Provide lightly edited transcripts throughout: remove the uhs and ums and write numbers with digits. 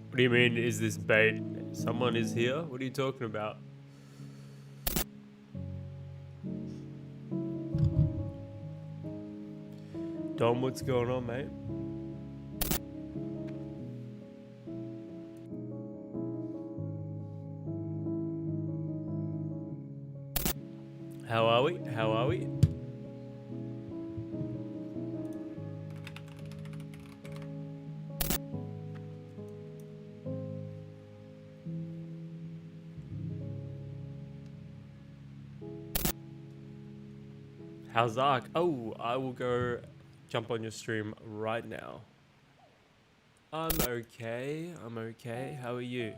What do you mean, is this bait? Someone is here? What are you talking about? Dom, what's going on, mate? How are we? How are we? How's Ark? Oh, I will go jump on your stream right now. I'm okay. I'm okay. How are you?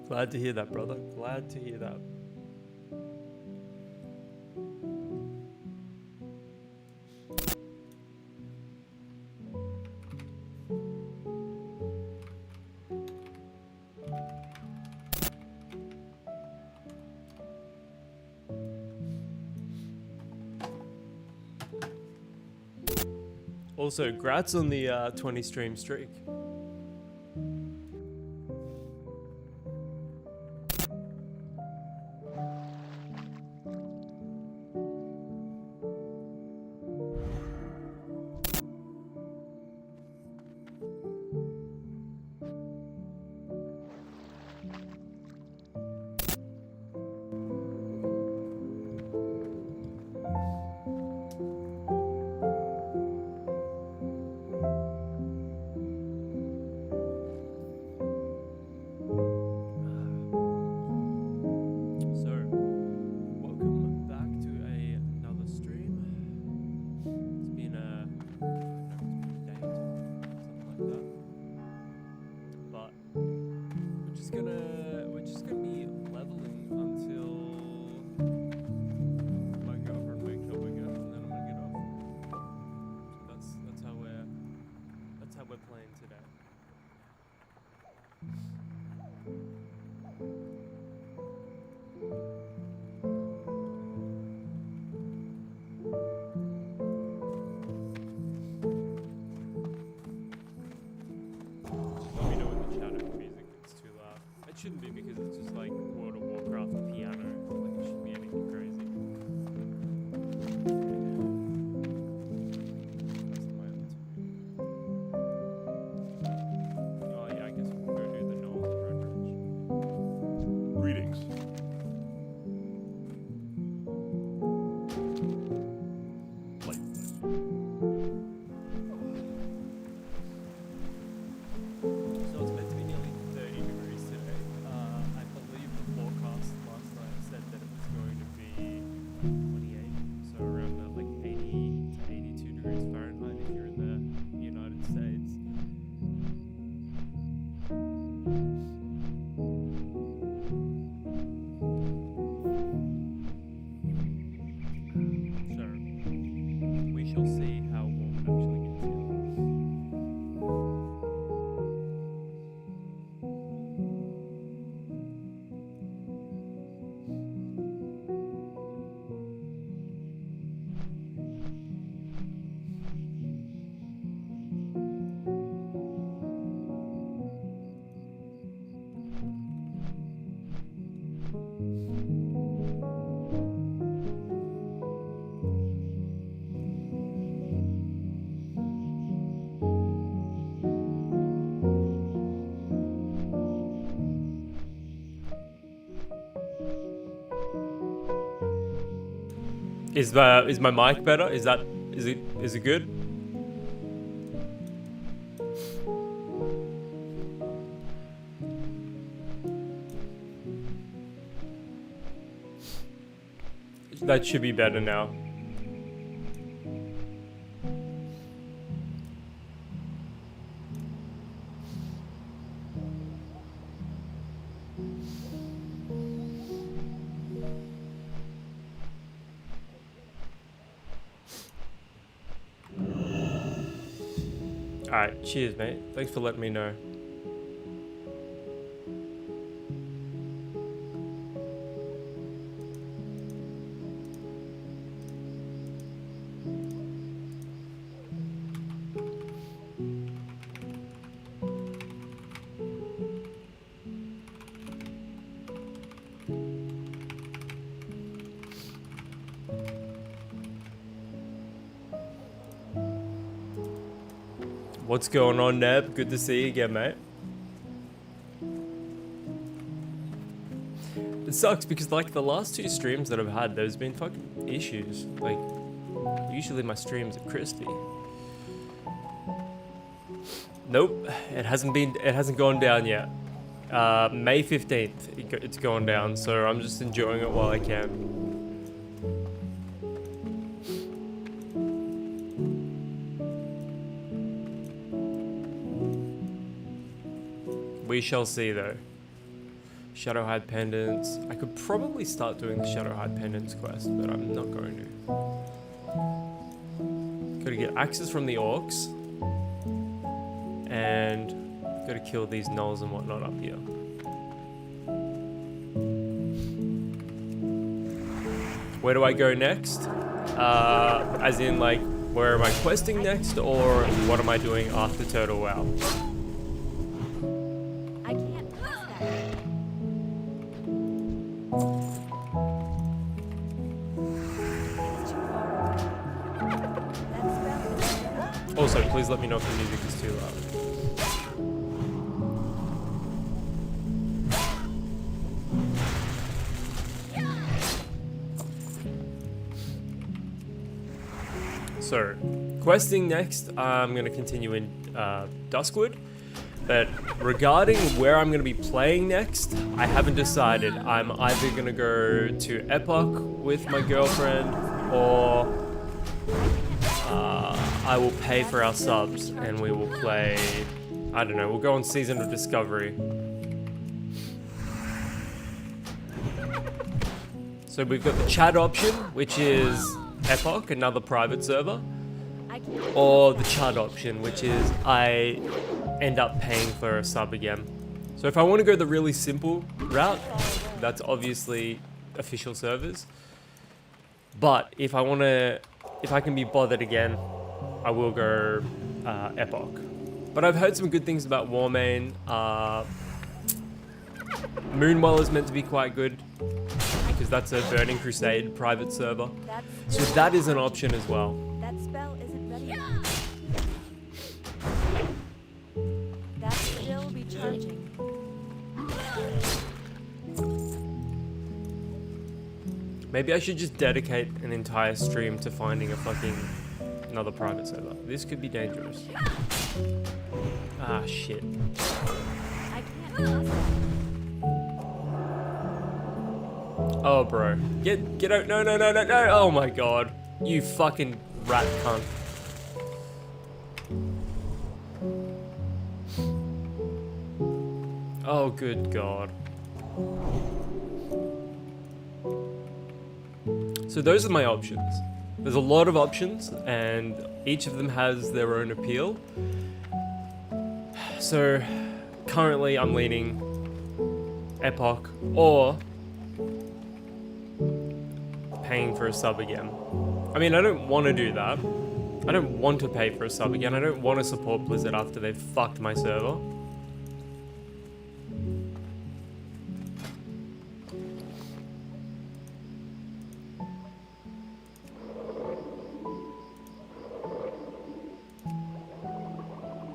Glad to hear that, brother. Glad to hear that. Also, grats on the 20 stream streak. Shouldn't be, because it's just like World of Warcraft piano. Like, it shouldn't be anything crazy. That's the moment. Oh yeah, I guess we'll go do the Knowles and Redbridge. Greetings. Is my mic better? Is it good? That should be better now. Alright, cheers, mate. Thanks for letting me know. What's going on, Neb? Good to see you again, mate. It sucks because, like, the last 2 streams that I've had, there's been fucking issues. Like, usually my streams are crispy. Nope, it hasn't gone down yet. May 15th, it's going down, so I'm just enjoying it while I can. We shall see, though. Shadowhide pendants. I could probably start doing the Shadowhide pendants quest, but I'm not going to. Gotta get axes from the orcs. And gotta kill these gnolls and whatnot up here. Where do I go next? As in, like, where am I questing next, or what am I doing after Turtle WoW? Also, please let me know if the music is too loud. So, questing next, I'm going to continue in Duskwood. But regarding where I'm going to be playing next, I haven't decided. I'm either going to go to Epoch with my girlfriend, or I will pay for our subs and we will play, I don't know, we'll go on Season of Discovery. So we've got the chat option, which is Epoch, another private server, or the chat option, which is I end up paying for a sub again. So if I want to go the really simple route, that's obviously official servers. But if I can be bothered again, I will go Epoch. But I've heard some good things about Warmane. Moonwell is meant to be quite good, because that's a Burning Crusade private server. So that is an option as well. That spell isn't ready yet. That's still recharging. Maybe I should just dedicate an entire stream to finding another private server. This could be dangerous. Ah, shit. I can't trust that. Oh, bro. Get out. No. Oh my god. You fucking rat cunt. Oh, good god. So those are my options. There's a lot of options, and each of them has their own appeal. So currently I'm leaning Epoch or paying for a sub again. I mean, I don't want to do that. I don't want to pay for a sub again. I don't want to support Blizzard after they've fucked my server.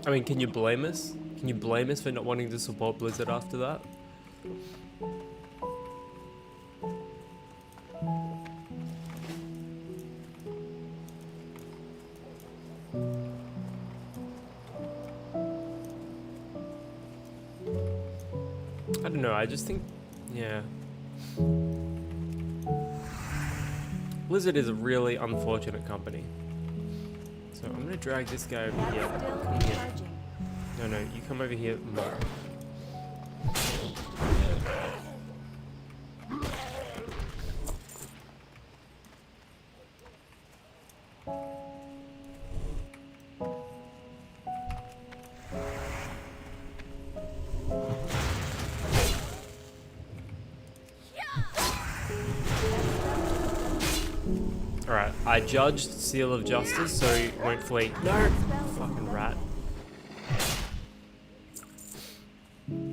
I mean, can you blame us? Can you blame us for not wanting to support Blizzard after that? I don't know, I just think, yeah. Blizzard is a really unfortunate company. So I'm gonna drag this guy over here. Come here. No, you come over here more. Alright, I judged Seal of Justice, so he won't flee. No! Fucking rat.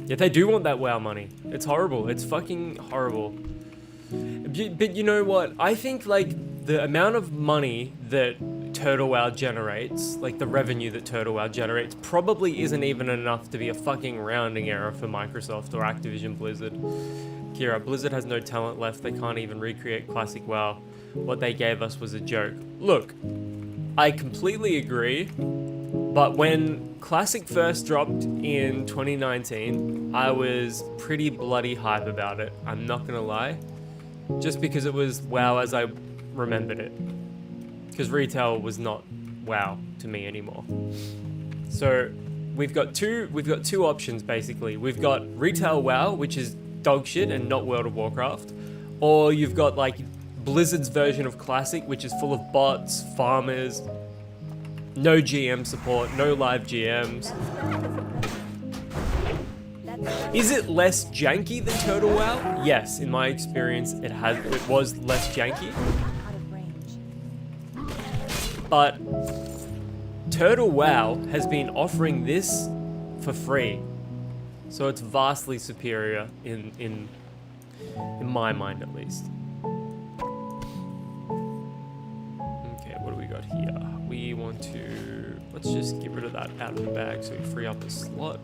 Yeah, they do want that WoW money. It's horrible. It's fucking horrible. But you know what? I think, like, the amount of money that Turtle WoW generates, like the revenue that Turtle WoW generates, probably isn't even enough to be a fucking rounding error for Microsoft or Activision Blizzard. Kira, Blizzard has no talent left. They can't even recreate classic WoW. What they gave us was a joke. Look, I completely agree, but when Classic first dropped in 2019, I was pretty bloody hype about it. I'm not gonna lie. Just because it was WoW as I remembered it. Because retail was not WoW to me anymore. So we've got two options basically. We've got retail WoW, which is dog shit and not World of Warcraft, or you've got like Blizzard's version of Classic, which is full of bots, farmers, no GM support, no live GMs. Is it less janky than Turtle WoW? Yes, in my experience, it was less janky. But Turtle WoW has been offering this for free, so it's vastly superior in my mind, at least. Okay, what do we got here? We want to, let's just get rid of that out of the bag so we free up a slot.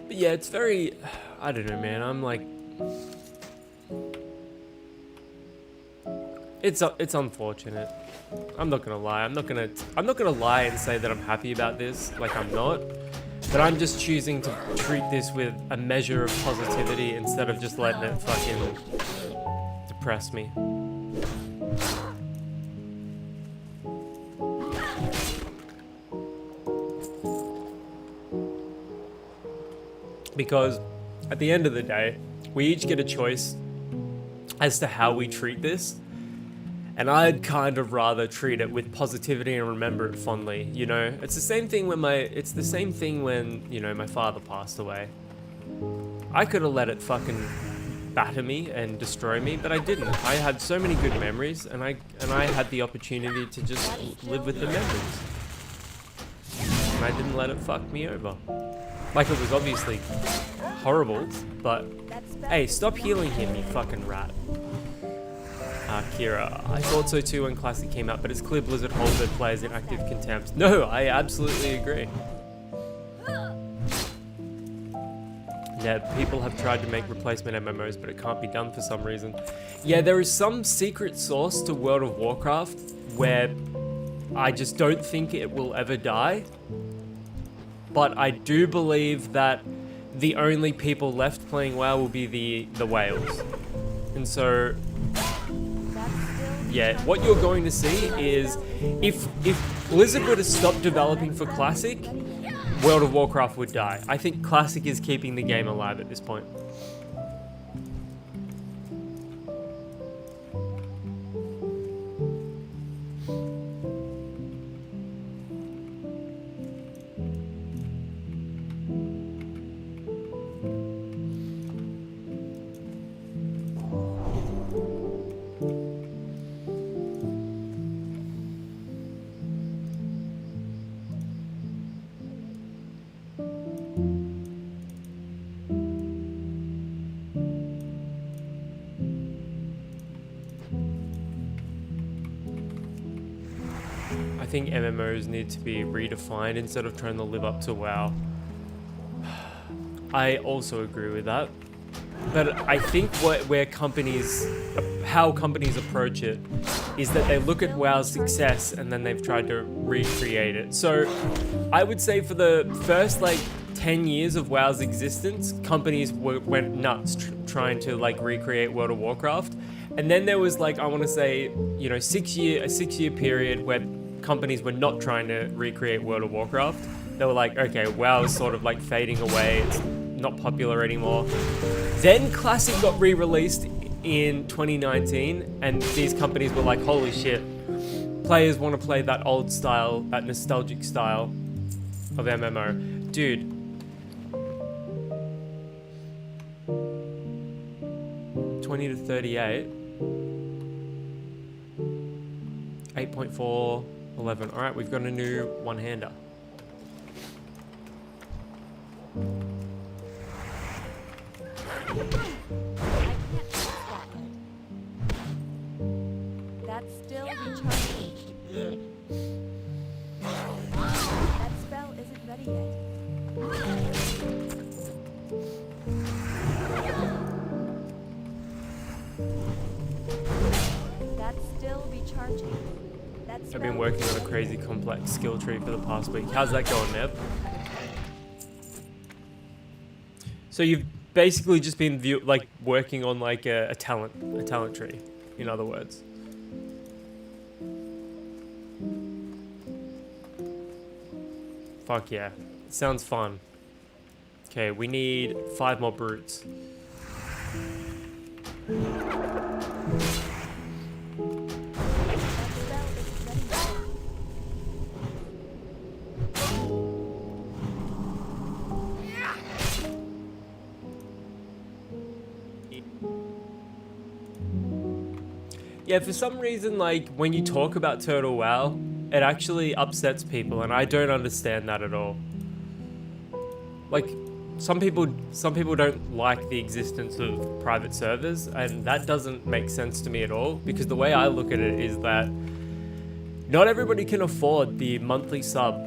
But yeah, it's very, I don't know, man. I'm like, it's unfortunate. I'm not gonna lie. I'm not gonna lie and say that I'm happy about this. Like I'm not. But I'm just choosing to treat this with a measure of positivity instead of just letting it fucking depress me. Because at the end of the day, we each get a choice as to how we treat this. And I'd kind of rather treat it with positivity and remember it fondly, you know? It's the same thing when you know, my father passed away. I could have let it fucking batter me and destroy me, but I didn't. I had so many good memories, and I had the opportunity to just live with the memories. And I didn't let it fuck me over. Like, it was obviously horrible, but hey, stop healing him, you fucking rat. Kira, I thought so too when Classic came out, but it's clear Blizzard holds their players in active contempt. No, I absolutely agree. Yeah, people have tried to make replacement MMOs, but it can't be done for some reason. Yeah, there is some secret source to World of Warcraft where I just don't think it will ever die. But I do believe that the only people left playing WoW will be the whales. And so, yeah, what you're going to see is if Blizzard were to stop developing for Classic, World of Warcraft would die. I think Classic is keeping the game alive at this point. I think MMOs need to be redefined instead of trying to live up to WoW. I also agree with that. But I think how companies approach it is that they look at WoW's success and then they've tried to recreate it. So I would say for the first like 10 years of WoW's existence, companies went nuts trying to like recreate World of Warcraft. And then there was like, I want to say, you know, a 6 year period where companies were not trying to recreate World of Warcraft. They were like, okay, WoW is sort of like fading away. It's not popular anymore. Then Classic got re-released in 2019, and these companies were like, holy shit, players want to play that old style, that nostalgic style of MMO. Dude. $20 to $38. 8.4, 11. Alright, we've got a new one-hander. I can't pass that. That's still recharging. That spell isn't ready yet. That's still recharging. I've been working on a crazy complex skill tree for the past week. How's that going, Neb? So you've basically just been working on like a talent tree, in other words. Fuck yeah. Sounds fun. Okay, we need 5 more brutes. Yeah, for some reason, like, when you talk about Turtle WoW, it actually upsets people, and I don't understand that at all. Like, some people don't like the existence of private servers, and that doesn't make sense to me at all, because the way I look at it is that not everybody can afford the monthly sub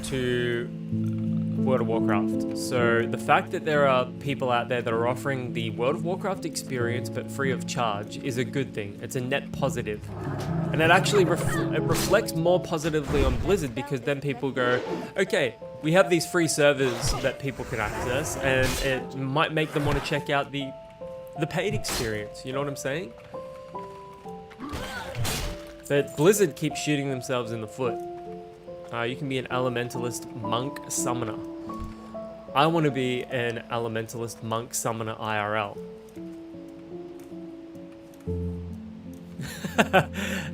to World of Warcraft. So the fact that there are people out there that are offering the World of Warcraft experience but free of charge is a good thing. It's a net positive. And it actually it reflects more positively on Blizzard, because then people go, okay, we have these free servers that people can access, and it might make them want to check out the paid experience. You know what I'm saying? But Blizzard keeps shooting themselves in the foot. You can be an elementalist monk summoner. I want to be an elementalist monk summoner IRL.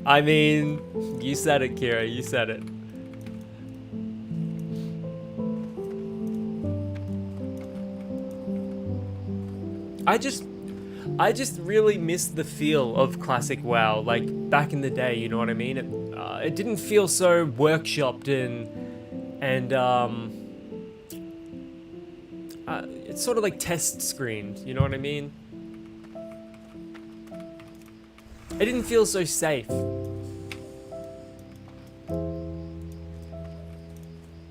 I mean, you said it, Kira, you said it. I just really miss the feel of classic WoW, like back in the day, you know what I mean? It didn't feel so workshopped and it's sort of like test screened, you know what I mean? It didn't feel so safe.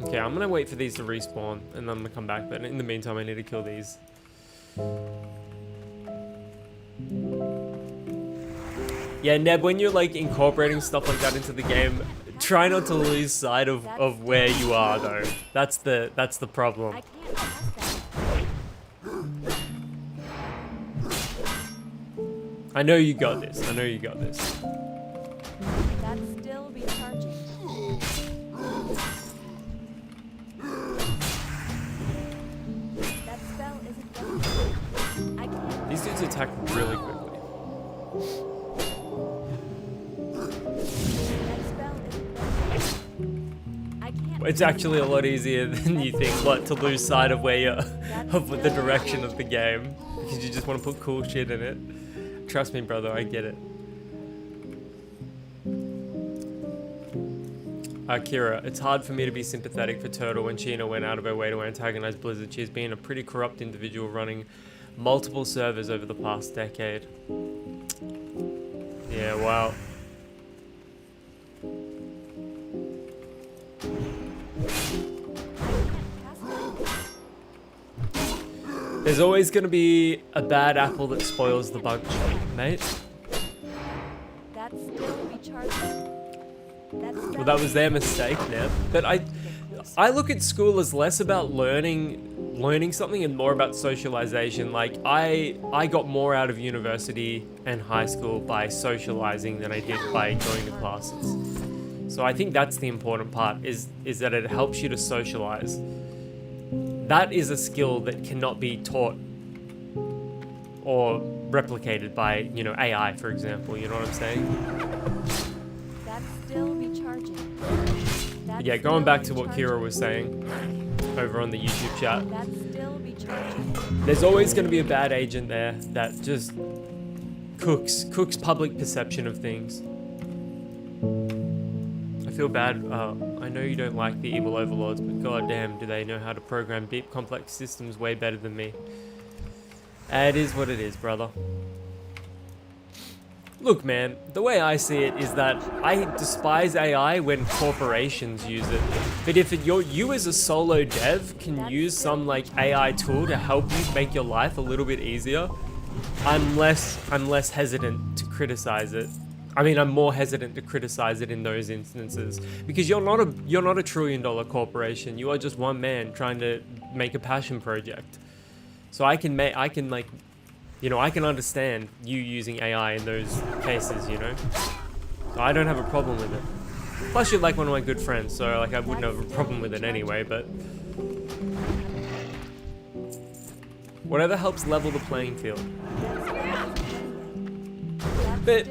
Okay, I'm gonna wait for these to respawn and then I'm gonna come back, but in the meantime I need to kill these. Yeah, Neb, when you're like incorporating stuff like that into the game, try not to lose sight of where you are though. That's the problem. I can't pass that. I know you got this. I know you got this. That's still recharging. That spell isn't ready. I can't. These dudes attack really quickly. It's actually a lot easier than you think, to lose sight of where you're, of the direction of the game, because you just want to put cool shit in it. Trust me, brother, I get it. Kira, it's hard for me to be sympathetic for Turtle when Sheena went out of her way to antagonize Blizzard. She's been a pretty corrupt individual running multiple servers over the past decade. Yeah, wow. There's always going to be a bad apple that spoils the bunch, mate. That's still recharging. Well, that was their mistake, Neb. But I look at school as less about learning something and more about socialization. Like, I got more out of university and high school by socializing than I did by going to classes. So I think that's the important part, is that it helps you to socialize. That is a skill that cannot be taught or replicated by, AI, for example. You know what I'm saying? Yeah, going back to what Kira was saying over on the YouTube chat. That's still recharging. There's always going to be a bad agent there that just cooks public perception of things. I feel bad. I know you don't like the evil overlords, but goddamn, do they know how to program deep, complex systems way better than me. It is what it is, brother. Look, man, the way I see it is that I despise AI when corporations use it. But if you as a solo dev can use some like AI tool to help you make your life a little bit easier, I'm less hesitant to criticize it. I mean, I'm more hesitant to criticize it in those instances because you're not a $1 trillion corporation. You are just one man trying to make a passion project. So I can understand you using AI in those cases, you know? So I don't have a problem with it. Plus you're like one of my good friends, so like I wouldn't have a problem with it anyway, but whatever helps level the playing field. But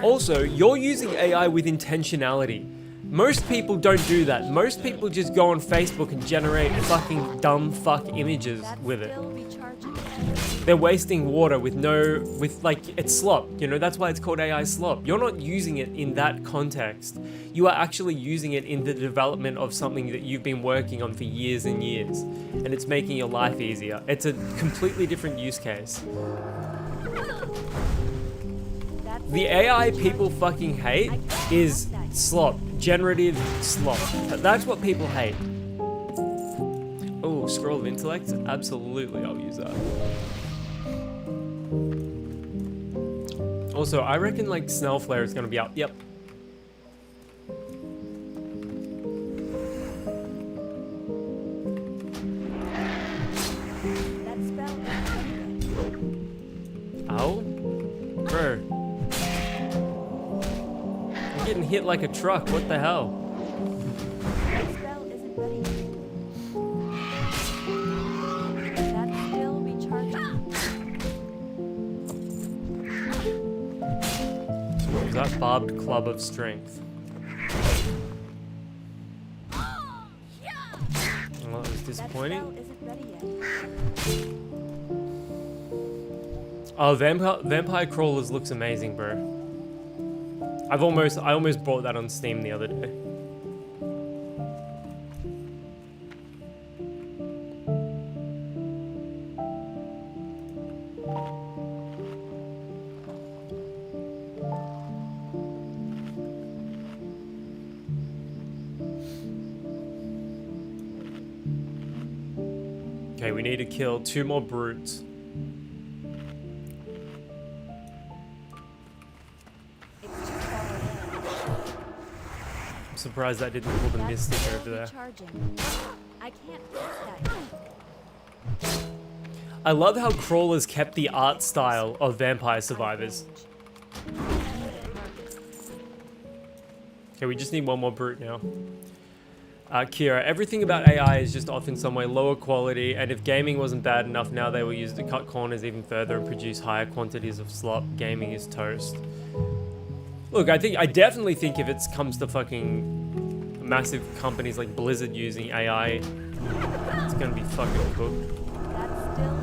also, you're using AI with intentionality. Most people don't do that. Most people just go on Facebook and generate fucking dumb fuck images with it. They're wasting water with it's slop, you know, that's why it's called AI slop. You're not using it in that context. You are actually using it in the development of something that you've been working on for years and years, and it's making your life easier. It's a completely different use case. The AI people fucking hate is slop, generative slop. That's what people hate. Oh, scroll of intellect? Absolutely, I'll use that. Also, I reckon like Snellflare is gonna be out. Yep. Ow? Bro. I'm getting hit like a truck, what the hell? That barbed club of strength. Well, that was disappointing. Oh, Vampire Crawlers looks amazing, bro. I almost bought that on Steam the other day. Okay, we need to kill 2 more brutes. I'm surprised that didn't pull the Mystic over there. I can't pass that. I love how Crawlers kept the art style of Vampire Survivors. Okay, we just need 1 more brute now. Kira, everything about AI is just off in some way lower quality, and if gaming wasn't bad enough, now they will use it to cut corners even further and produce higher quantities of slop. Gaming is toast. Look, I definitely think if it comes to fucking massive companies like Blizzard using AI, it's gonna be fucking cooked. That's still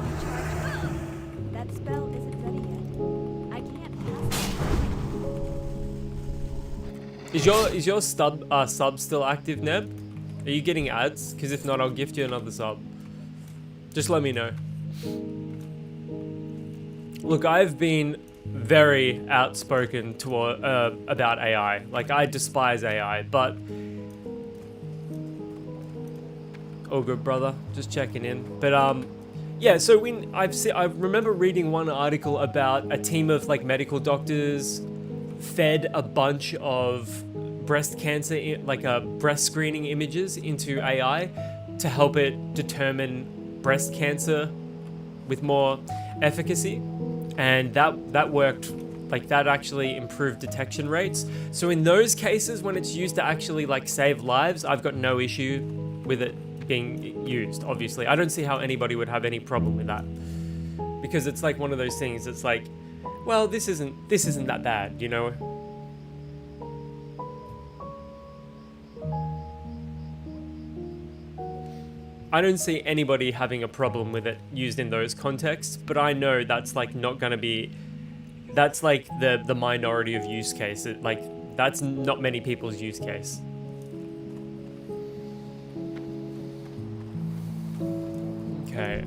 recharging. That spell isn't ready yet. I can't pass it. Is your sub still active, Neb? Are you getting ads? Because if not, I'll gift you another sub. Just let me know. Look, I've been very outspoken about AI. Like, I despise AI, but... Oh, good, brother. Just checking in. But, yeah, so I remember reading one article about a team of, like, medical doctors fed a bunch of breast cancer, breast screening images into AI to help it determine breast cancer with more efficacy, and that worked. Like, that actually improved detection rates. So in those cases, when it's used to actually like save lives, I've got no issue with it being used. Obviously, I don't see how anybody would have any problem with that, because it's like one of those things. It's like, well, this isn't that bad, you know. I don't see anybody having a problem with it used in those contexts, but I know that's like not gonna be, that's like the minority of use case. Like that's not many people's use case. Okay,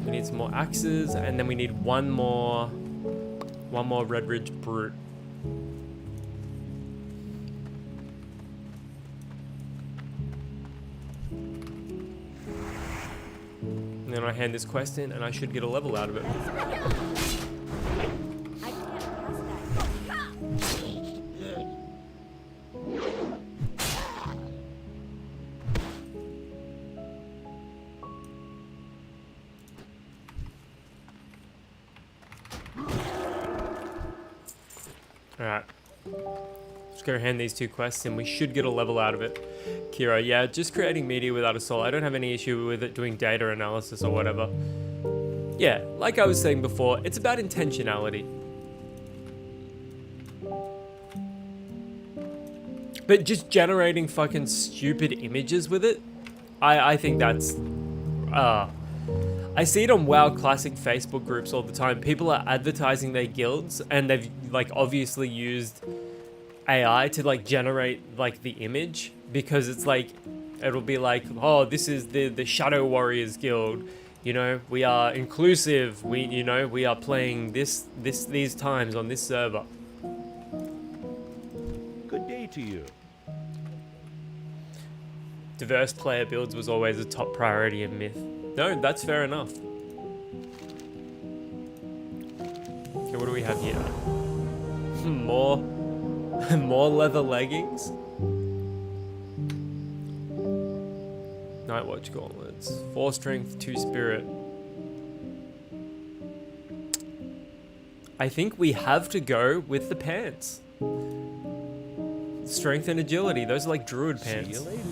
we need some more axes, and then we need one more Red Ridge Brute. And then I hand this quest in, and I should get a level out of it. I can't pass that. Alright. Just go hand these 2 quests in. We should get a level out of it. Kira, yeah, just creating media without a soul. I don't have any issue with it doing data analysis or whatever. Yeah, like I was saying before, it's about intentionality. But just generating fucking stupid images with it, I think that's... I see it on WoW Classic Facebook groups all the time. People are advertising their guilds, and they've like obviously used AI to like generate like the image, because it's like, it'll be like, oh, this is the Shadow Warriors guild, you know, we are inclusive, we are playing these times on this server. Good day to you. Diverse player builds was always a top priority in Myth. No, that's fair enough. Okay, what do we have here? More leather leggings? Nightwatch gauntlets. 4 strength, 2 spirit. I think we have to go with the pants. Strength and agility. Those are like druid pants. See you later.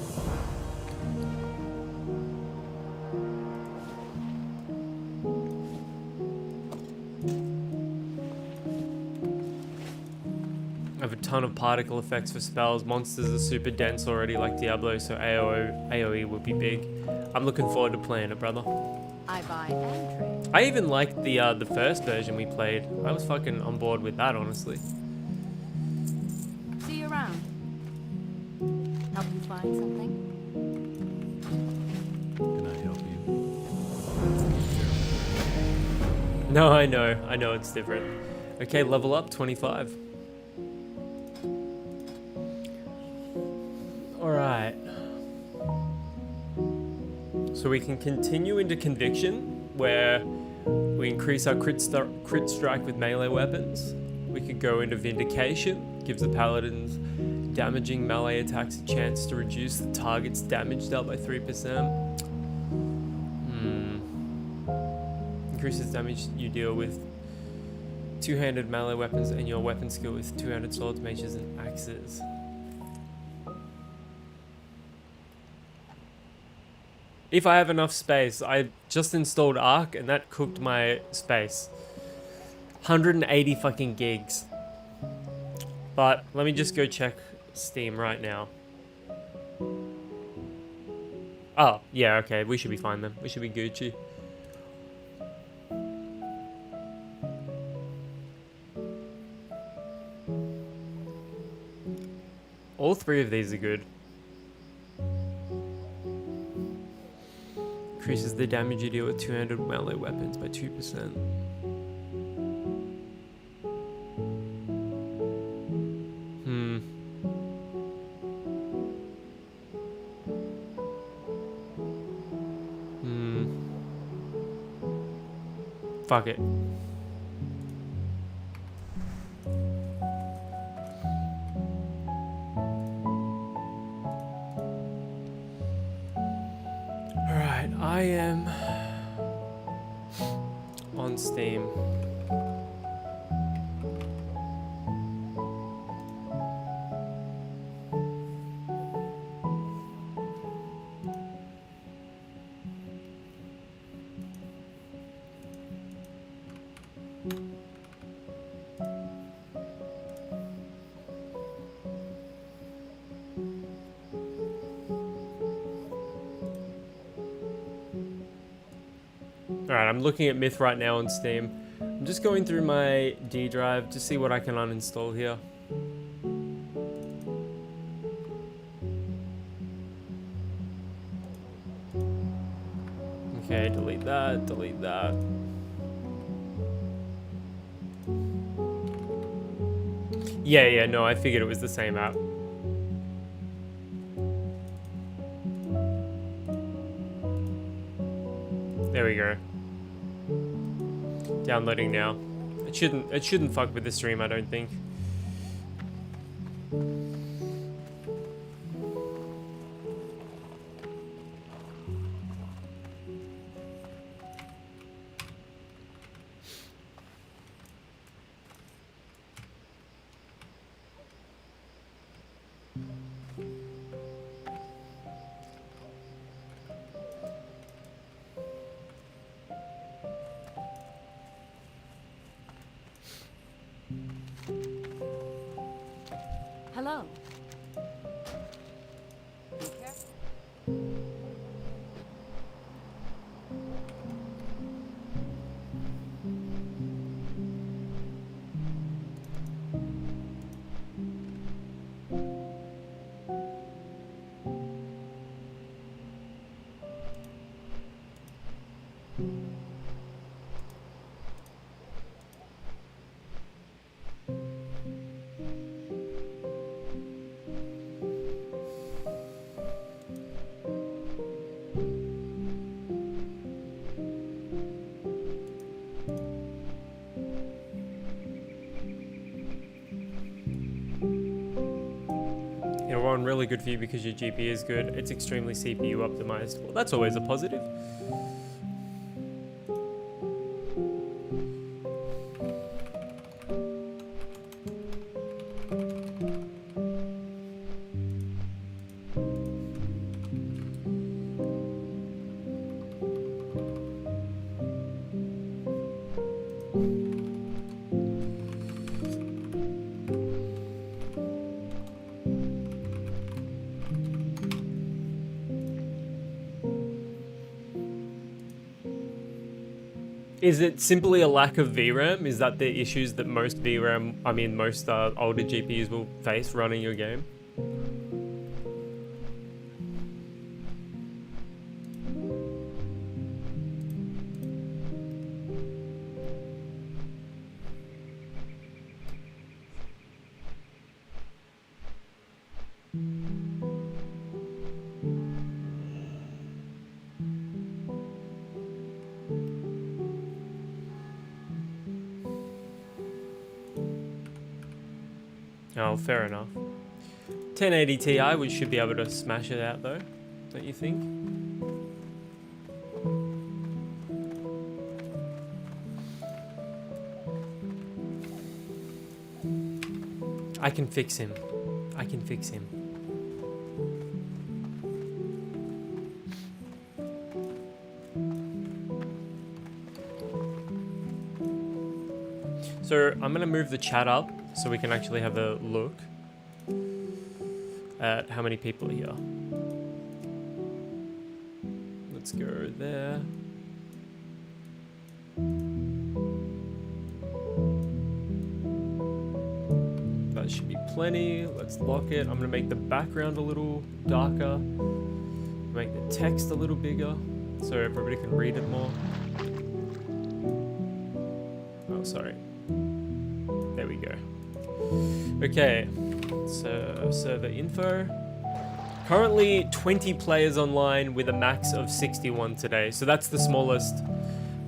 I have a ton of particle effects for spells. Monsters are super dense already like Diablo, so AoE will be big. I'm looking forward to playing it, brother. I buy and trade. I even liked the first version we played. I was fucking on board with that, honestly. See you around. Help you find something? Can I help you? No, I know it's different. Okay, level up, 25. Alright. So we can continue into Conviction, where we increase our crit strike with melee weapons. We could go into Vindication, gives the paladins damaging melee attacks a chance to reduce the target's damage dealt by 3%. Increases damage you deal with two-handed melee weapons and your weapon skill with two-handed swords, maces, and axes. If I have enough space, I just installed Arc and that cooked my space. 180 fucking gigs. But let me just go check Steam right now. Oh, yeah, okay, we should be fine then. We should be Gucci. All 3 of these are good. Increases the damage you deal with two-handed melee weapons by 2%. Fuck it. Alright, I am on Steam. Alright, I'm looking at Myth right now on Steam. I'm just going through my D drive to see what I can uninstall here. Okay, delete that, delete that. Yeah, no, I figured it was the same app. There we go. Downloading now. It shouldn't fuck with the stream, I don't think. Hello. Be careful. One really good for you because your GPU is good. It's extremely CPU optimized. Well, that's always a positive. Is it simply a lack of VRAM? Is that the issues that most older GPUs will face running your game? Oh, fair enough. 1080 Ti, we should be able to smash it out though, don't you think? I can fix him. I can fix him. So I'm gonna move the chat up so we can actually have a look at how many people are here. Let's go there. That should be plenty. Let's lock it. I'm gonna make the background a little darker. Make the text a little bigger so everybody can read it more. Oh, sorry. There we go. Okay, so server info. Currently 20 players online with a max of 61 today. So that's the smallest,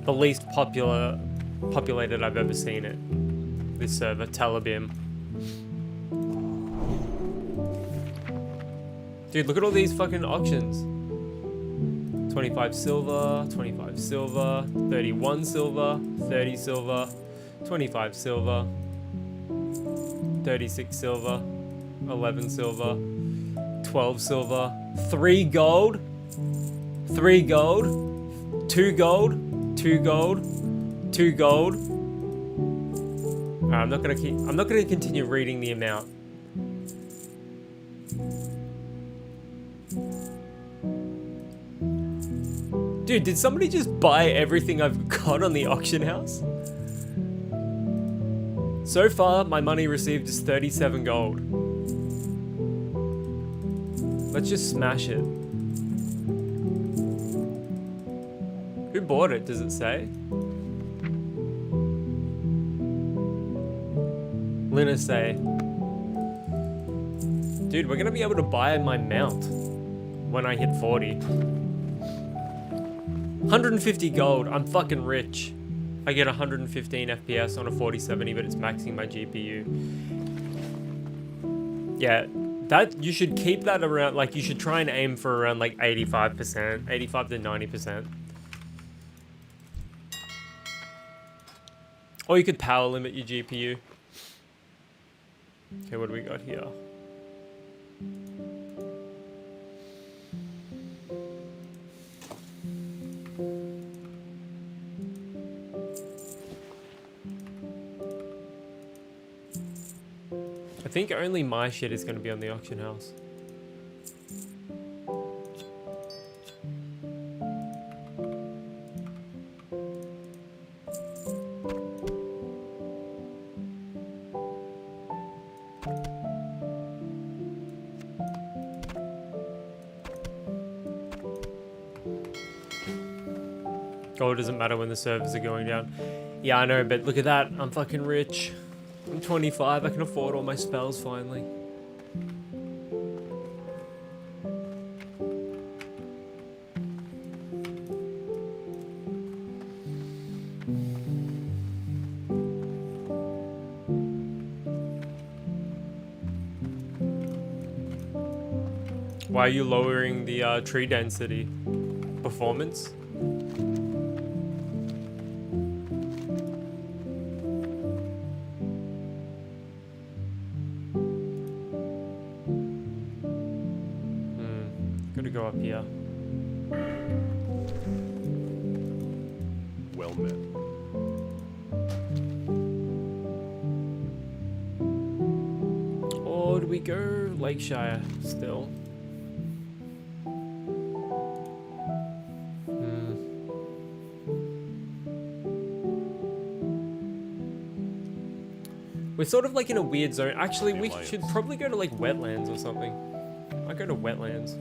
the least populated I've ever seen it. This server, Talabim. Dude, look at all these fucking auctions. 25 silver, 25 silver, 31 silver, 30 silver, 25 silver, 36 silver, 11 silver, 12 silver, 3 gold, 3 gold, 2 gold, 2 gold, 2 gold. I'm not gonna continue reading the amount. Dude, did somebody just buy everything I've got on the auction house? So far, my money received is 37 gold. Let's just smash it. Who bought it, does it say? Lina say. Dude, we're gonna be able to buy my mount when I hit 40. 150 gold, I'm fucking rich. I get 115 FPS on a 4070, but it's maxing my GPU. Yeah, that you should keep that around, like you should try and aim for around like 85%, 85 to 90%. Or you could power limit your GPU. Okay, what do we got here? I think only my shit is going to be on the auction house. Gold doesn't matter when the servers are going down. Yeah, I know, but look at that. I'm fucking rich. I'm 25. I can afford all my spells finally. Why are you lowering the tree density? Performance? Go up here. Well met. Or do we go Lakeshire still? We're sort of like in a weird zone. Actually, we should probably go to like wetlands or something. I'll go to wetlands.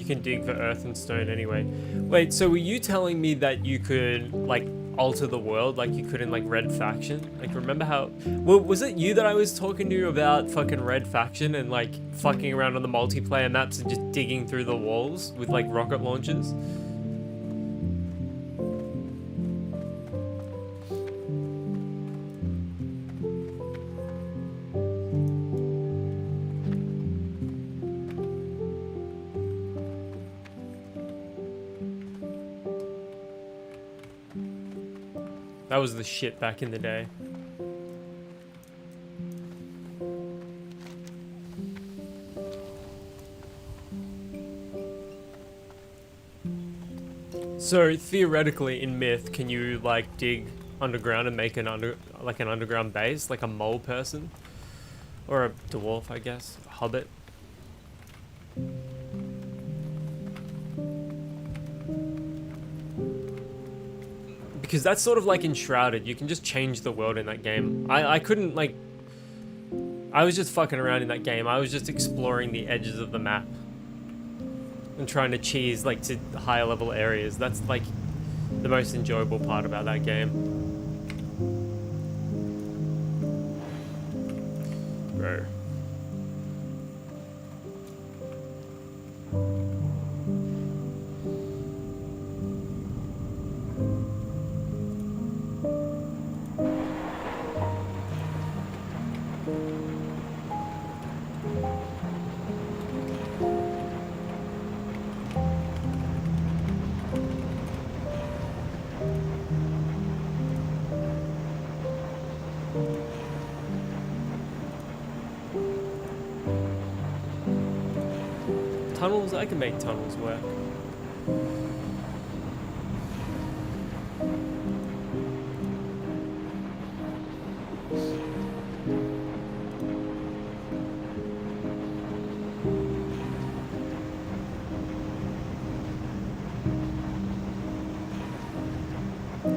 Can dig for earth and stone anyway. Wait, so were you telling me that you could like alter the world like you could in like Red Faction? Like remember how, well, was it you that I was talking to about fucking Red Faction and like fucking around on the multiplayer maps and just digging through the walls with like rocket launchers? That was the shit back in the day. So theoretically in Myth, can you like dig underground and make an underground base, like a mole person? Or a dwarf, I guess, a hobbit? Because that's sort of like Enshrouded. You can just change the world in that game. I couldn't like... I was just fucking around in that game. I was just exploring the edges of the map. And trying to cheese like to higher level areas. That's like the most enjoyable part about that game. Bro. Tunnels, I can make tunnels work.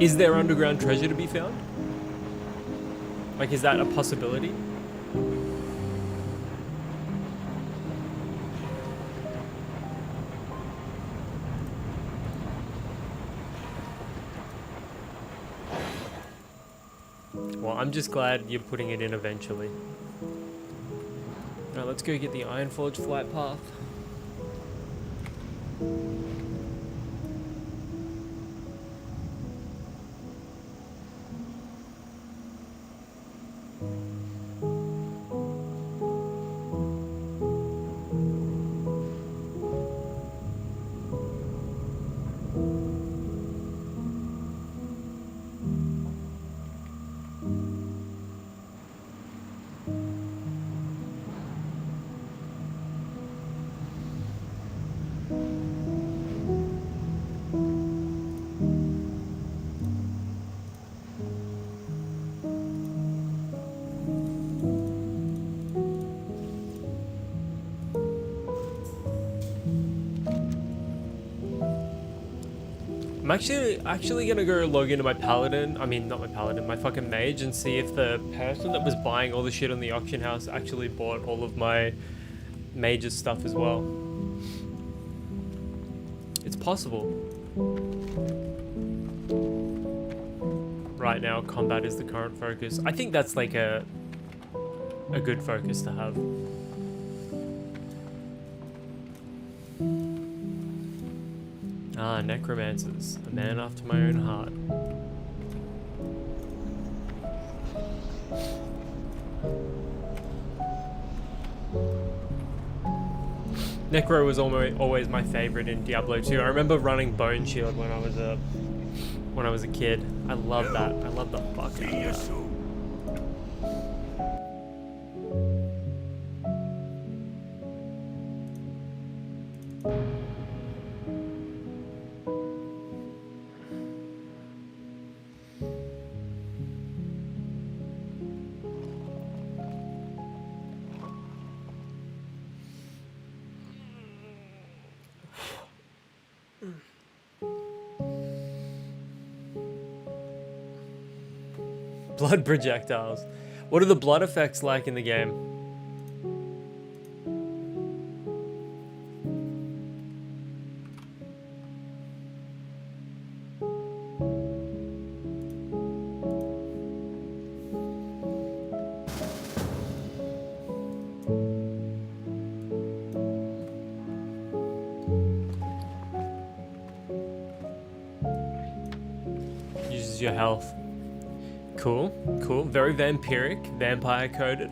Is there underground treasure to be found? Like, is that a possibility? Well, I'm just glad you're putting it in eventually. Now let's go get the Ironforge flight path. I'm actually gonna go log into my paladin. I mean, not my paladin, my fucking mage, and see if the person that was buying all the shit on the auction house actually bought all of my mage's stuff as well. It's possible. Right now, combat is the current focus. I think that's like a good focus to have. Ah, necromancers, a man after my own heart. Necro was always my favorite in Diablo 2. I remember running Bone Shield when I was a kid. I love that. I love the fuck out of that. Blood projectiles. What are the blood effects like in the game? Uses your health. Cool, cool. Very vampiric, vampire coded.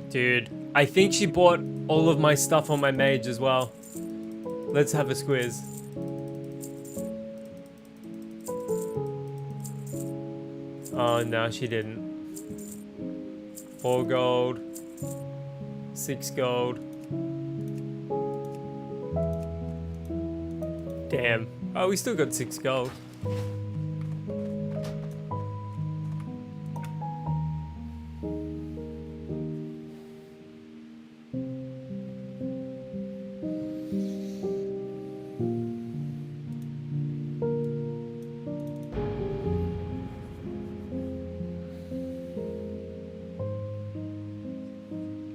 Dude, I think she bought all of my stuff on my mage as well. Let's have a squiz. Oh, no, she didn't. 4 gold. 6 gold. Damn. Oh, we still got 6 gold.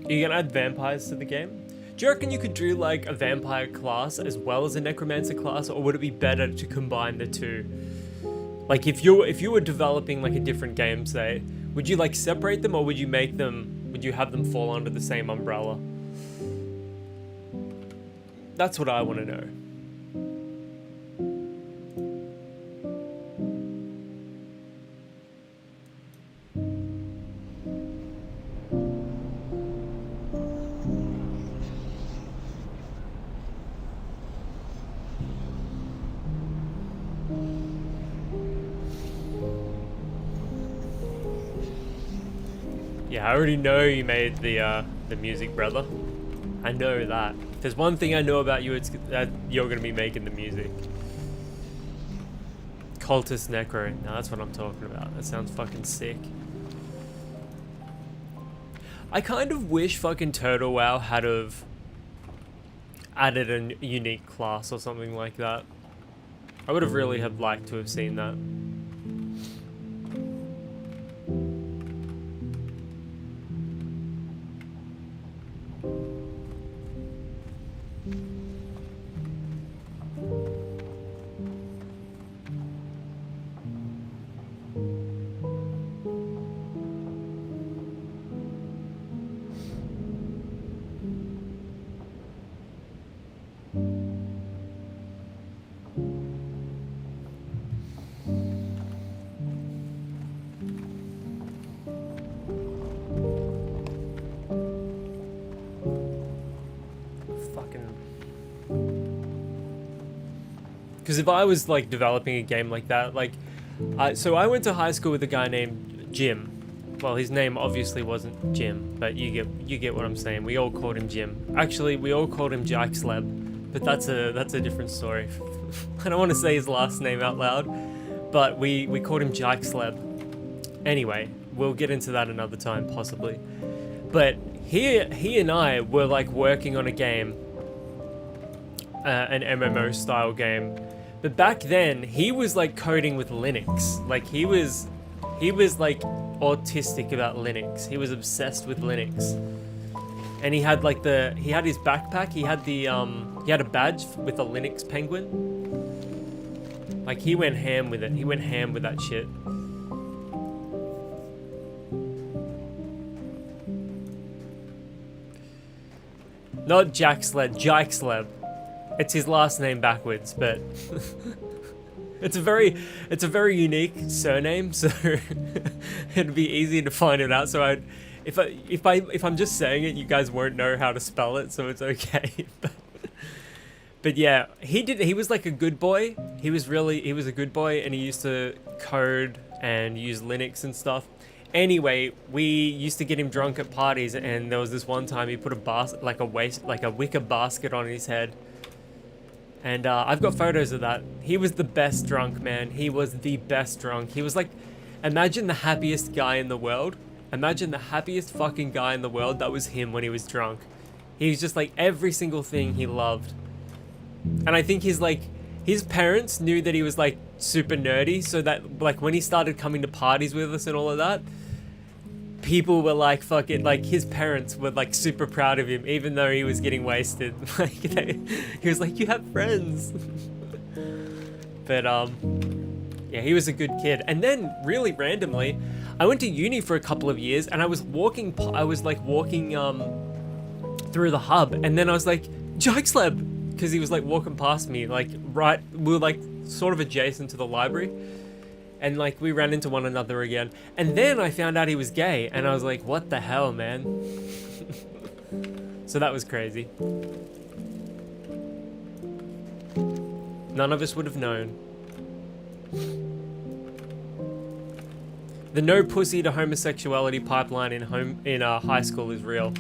Are you gonna add vampires to the game? Do you reckon you could do like a vampire class as well as a necromancer class, or would it be better to combine the two? Like if you were developing like a different game, say, would you like separate them, or would you have them fall under the same umbrella? That's what I want to know. Yeah, I already know you made the music, brother. I know that. If there's one thing I know about you, it's that you're gonna be making the music. Cultist Necro. Now that's what I'm talking about. That sounds fucking sick. I kind of wish fucking Turtle WoW had have added a unique class or something like that. I would have really have liked to have seen that. Because if I was like developing a game like that, like, so I went to high school with a guy named Jim. Well, his name obviously wasn't Jim, but you get what I'm saying. We all called him Jim. Actually, we all called him Jacksleb, but that's a different story. I don't want to say his last name out loud, but we called him Jacksleb. Anyway, we'll get into that another time possibly. But he and I were like working on a game, an MMO style game. But back then, he was like coding with Linux. Like he was like autistic about Linux. He was obsessed with Linux. And he had like he had his backpack. He had he had a badge with a Linux penguin. Like he went ham with it. He went ham with that shit. Not Jacksleb. It's his last name backwards, but it's a very unique surname, so it'd be easy to find it out. So if I'm just saying it, you guys won't know how to spell it, so it's okay. But yeah, he was like a good boy. He was a good boy, and he used to code and use Linux and stuff. Anyway, we used to get him drunk at parties, and there was this one time he put a wicker basket on his head. And I've got photos of that. He was the best drunk, man. He was the best drunk. He was like, imagine the happiest guy in the world. Imagine the happiest fucking guy in the world. That was him when he was drunk. He was just like every single thing he loved. And I think his parents knew that he was like super nerdy, so that like when he started coming to parties with us and all of that, people were like fucking, like his parents were like super proud of him, even though he was getting wasted. Like he was like, you have friends. But yeah, he was a good kid. And then really randomly, I went to uni for a couple of years, and I was walking through the hub, and then I was like, Jacksleb, because he was like walking past me, like right, we were like sort of adjacent to the library. And like we ran into one another again. And then I found out he was gay, and I was like, what the hell, man? So that was crazy. None of us would have known. The no pussy to homosexuality pipeline in high school is real.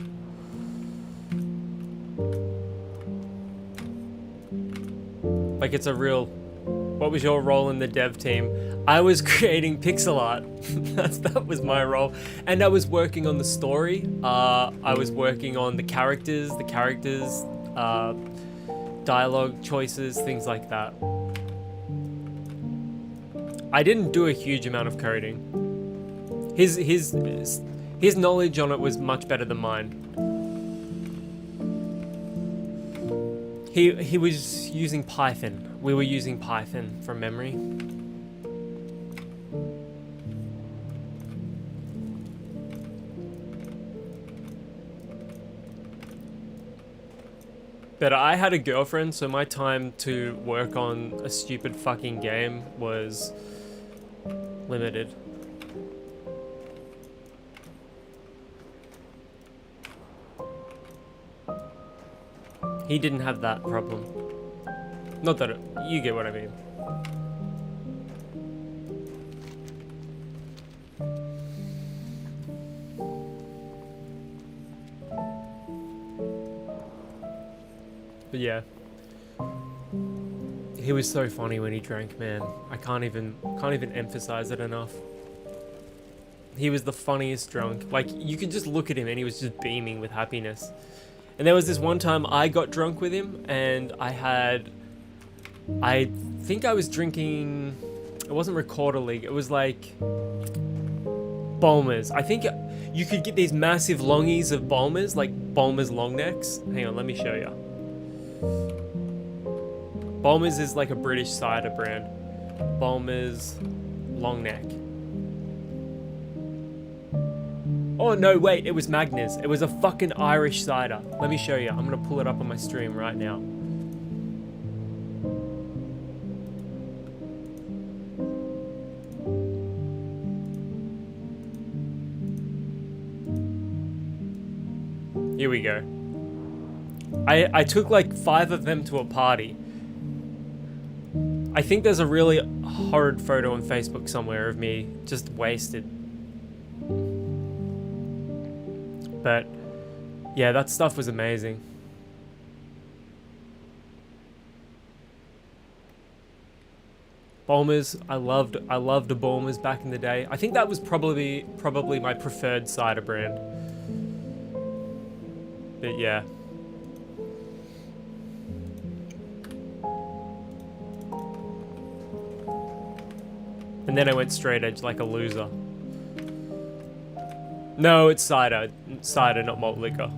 Like it's a real. What was your role in the dev team? I was creating pixel art. That was my role. And I was working on the story. I was working on the characters, dialogue choices, things like that. I didn't do a huge amount of coding. His knowledge on it was much better than mine. He was using Python. We were using Python from memory. But I had a girlfriend, so my time to work on a stupid fucking game was limited. He didn't have that problem. Not that you get what I mean. But yeah. He was so funny when he drank, man. I can't even emphasize it enough. He was the funniest drunk. Like, you could just look at him and he was just beaming with happiness. And there was this one time I got drunk with him and I think I was drinking, it wasn't Recorder League, it was like Bulmers. I think you could get these massive longies of Bulmers, like Bulmers long necks. Hang on, let me show you. Bulmers is like a British cider brand. Bulmers long neck. Oh no, wait, it was Magners. It was a fucking Irish cider. Let me show you. I'm gonna pull it up on my stream right now. Here we go. I took like 5 of them to a party. I think there's a really horrid photo on Facebook somewhere of me just wasted. But yeah, that stuff was amazing. Bulmers, I loved the Bulmers back in the day. I think that was probably my preferred cider brand. But yeah. And then I went straight edge like a loser. No, it's cider. Cider, not malt liquor.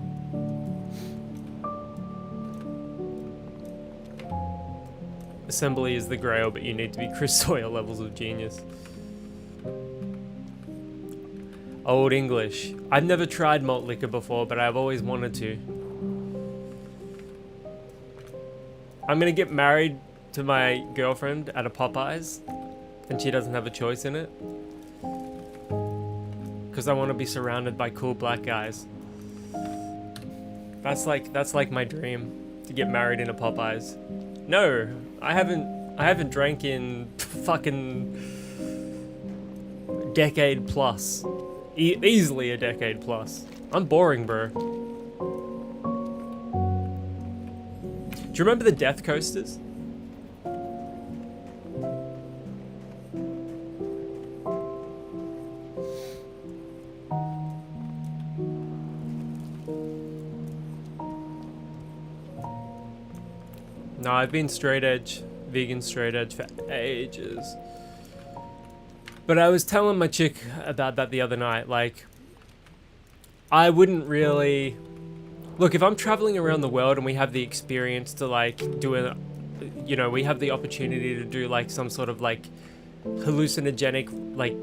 Assembly is the grail, but you need to be Chris Sawyer levels of genius. Old English. I've never tried malt liquor before, but I've always wanted to. I'm gonna get married to my girlfriend at a Popeyes, and she doesn't have a choice in it. Because I want to be surrounded by cool black guys. That's like my dream, to get married in a Popeyes. No, I haven't drank in fucking decade plus. Easily a decade plus. I'm boring, bro. Do you remember the Death Coasters? No, I've been straight edge, vegan straight edge for ages. But I was telling my chick about that the other night, like, I wouldn't really... Look, if I'm traveling around the world and we have the experience to, like, do a... You know, we have the opportunity to do, like, some sort of, like, hallucinogenic, like,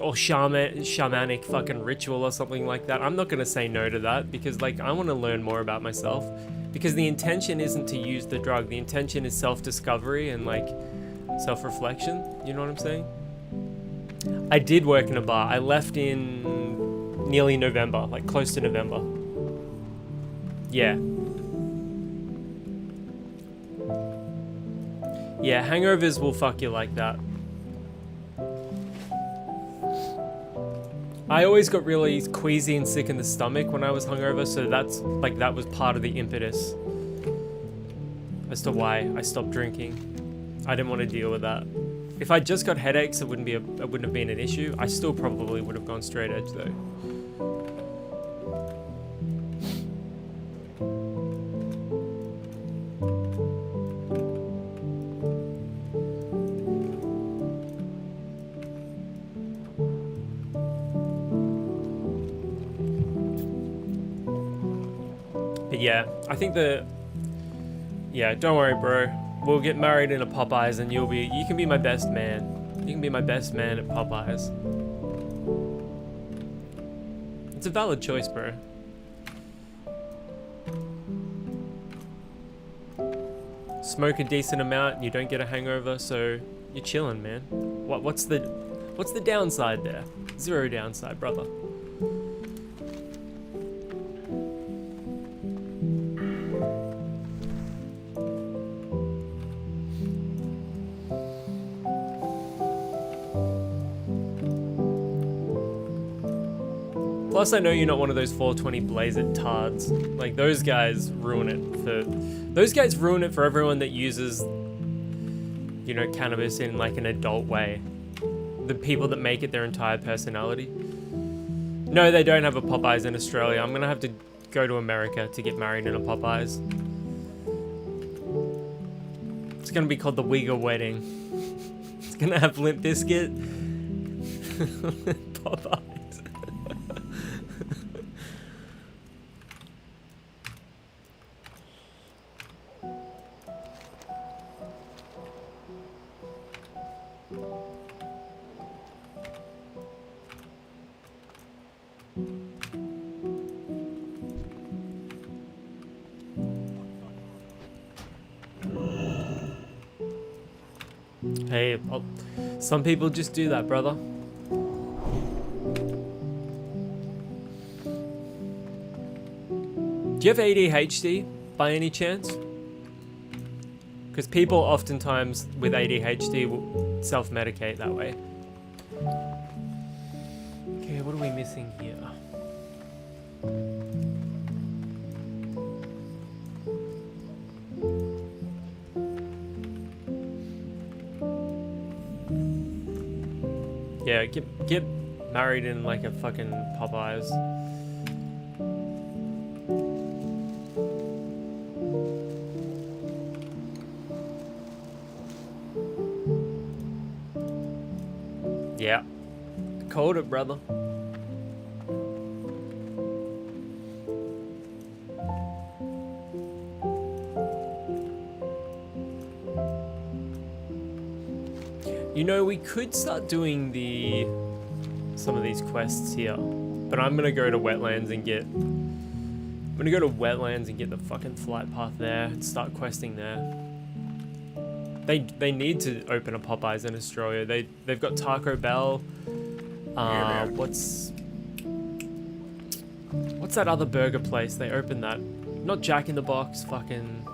or shamanic fucking ritual or something like that, I'm not gonna say no to that, because, like, I want to learn more about myself. Because the intention isn't to use the drug, the intention is self-discovery and, like, self-reflection, you know what I'm saying? I did work in a bar. I left in nearly November, like close to November. Yeah. Yeah, hangovers will fuck you like that. I always got really queasy and sick in the stomach when I was hungover, so that's, like, that was part of the impetus as to why I stopped drinking. I didn't want to deal with that. If I just got headaches, it wouldn't have been an issue. I still probably would have gone straight edge though. But yeah, I think yeah, don't worry, bro. We'll get married in a Popeyes and you can be my best man. You can be my best man at Popeyes. It's a valid choice, bro. Smoke a decent amount and you don't get a hangover, so you're chilling, man. What's the downside there? Zero downside, brother. Plus, I know you're not one of those 420 blazer tards. Like, those guys ruin it for... Those guys ruin it for everyone that uses, you know, cannabis in, like, an adult way. The people that make it their entire personality. No, they don't have a Popeyes in Australia. I'm gonna have to go to America to get married in a Popeyes. It's gonna be called the Uyghur wedding. It's gonna have Limp Bizkit. Popeyes. Hey, some people just do that, brother. Do you have ADHD by any chance? Because people oftentimes with ADHD will self-medicate that way. Okay, what are we missing here? Yeah, get married in like a fucking Popeyes. Yeah. Called it, brother. You know, we could start doing some of these quests here, but I'm gonna go to wetlands and get the fucking flight path there and start questing there. They need to open a Popeyes in Australia. They've got Taco Bell. What's that other burger place? They opened that. Not Jack in the Box. Fucking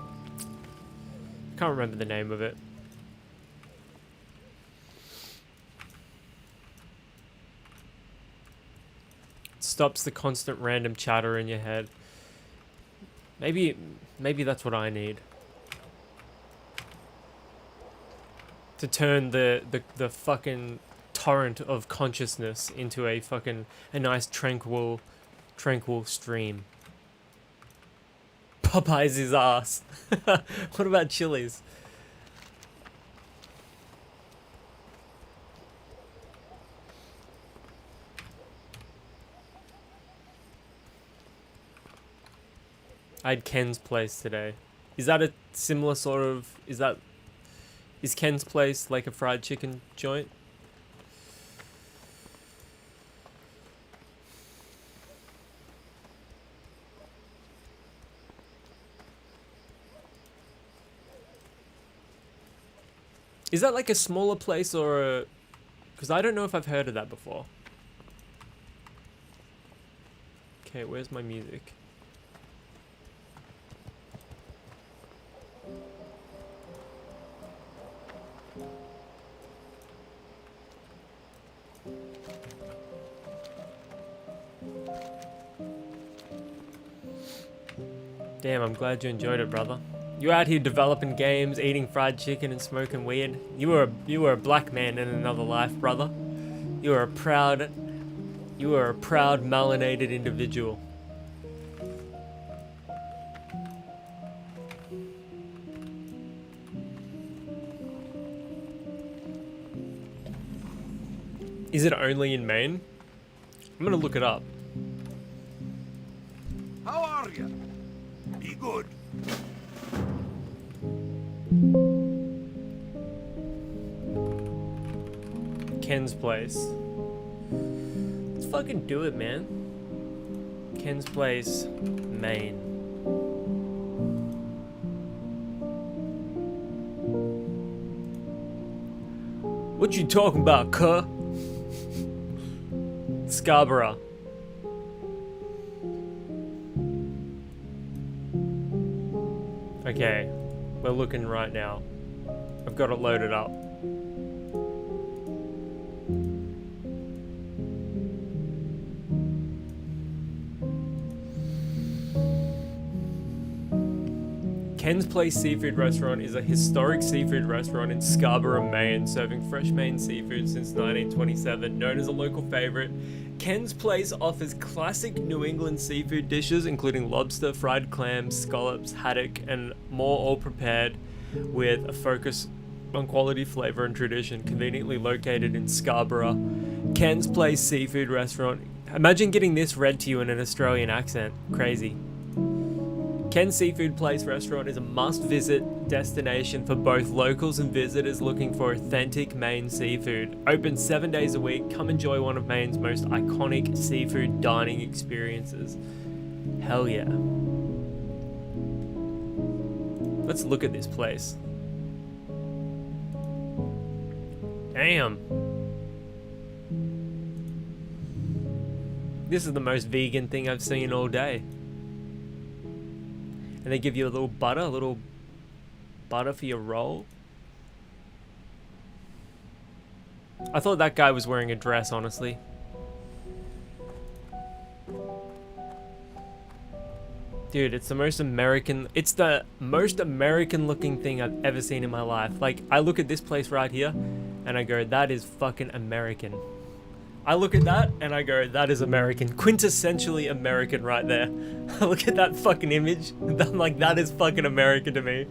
can't remember the name of it. Stops the constant random chatter in your head. Maybe that's what I need. To turn the fucking torrent of consciousness into a nice tranquil stream. Popeyes is ass. What about Chili's? I had Ken's Place today. Is that a similar sort of... Is Ken's Place like a fried chicken joint? Is that like a smaller place or a... Because I don't know if I've heard of that before. Okay, where's my music? Damn, I'm glad you enjoyed it, brother. You out here developing games, eating fried chicken and smoking weed. You were a black man in another life, brother. You were a proud melanated individual. Is it only in Maine? I'm gonna look it up. How are you? Be good. Ken's Place. Let's fucking do it, man. Ken's Place, Maine. What you talking about, cuh? Scarborough. Okay, we're looking right now. I've got it loaded up. Ken's Place Seafood Restaurant is a historic seafood restaurant in Scarborough, Maine, serving fresh Maine seafood since 1927. Known as a local favorite, Ken's Place offers classic New England seafood dishes, including lobster, fried clams, scallops, haddock, and more, all prepared with a focus on quality, flavor, and tradition. Conveniently located in Scarborough, Ken's Place Seafood Restaurant. Imagine getting this read to you in an Australian accent. Crazy. Ken's Seafood Place Restaurant is a must-visit destination for both locals and visitors looking for authentic Maine seafood. Open 7 days a week, come enjoy one of Maine's most iconic seafood dining experiences. Hell yeah. Let's look at this place. Damn. This is the most vegan thing I've seen all day. And they give you a little butter for your roll. I thought that guy was wearing a dress, honestly. Dude, it's the most American looking thing I've ever seen in my life. Like, I look at this place right here and I go, that is fucking American. I look at that and I go, that is American. Quintessentially American right there. I look at that fucking image and I'm like, that is fucking American to me.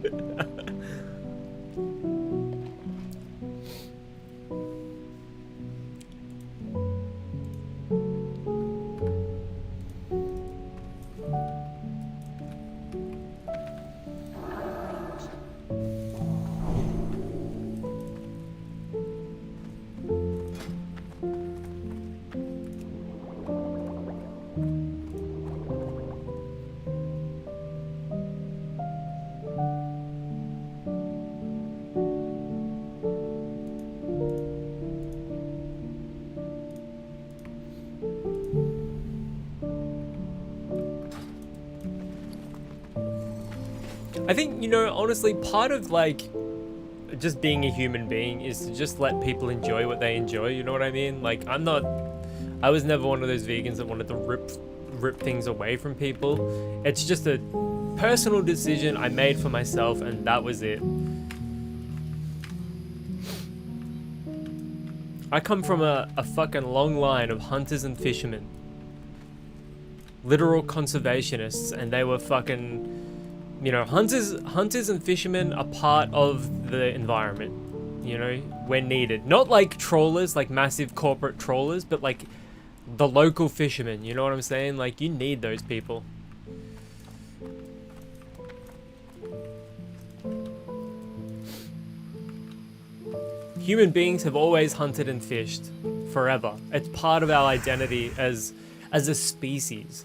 I think, you know, honestly, part of like just being a human being is to just let people enjoy what they enjoy, you know what I mean? Like, I was never one of those vegans that wanted to rip things away from people. It's just a personal decision I made for myself, and that was it. I come from a fucking long line of hunters and fishermen. Literal conservationists, and they were fucking, you know, hunters and fishermen are part of the environment, you know, when needed. Not like trawlers, like massive corporate trawlers, but like the local fishermen, you know what I'm saying? Like, you need those people. Human beings have always hunted and fished, forever. It's part of our identity as a species.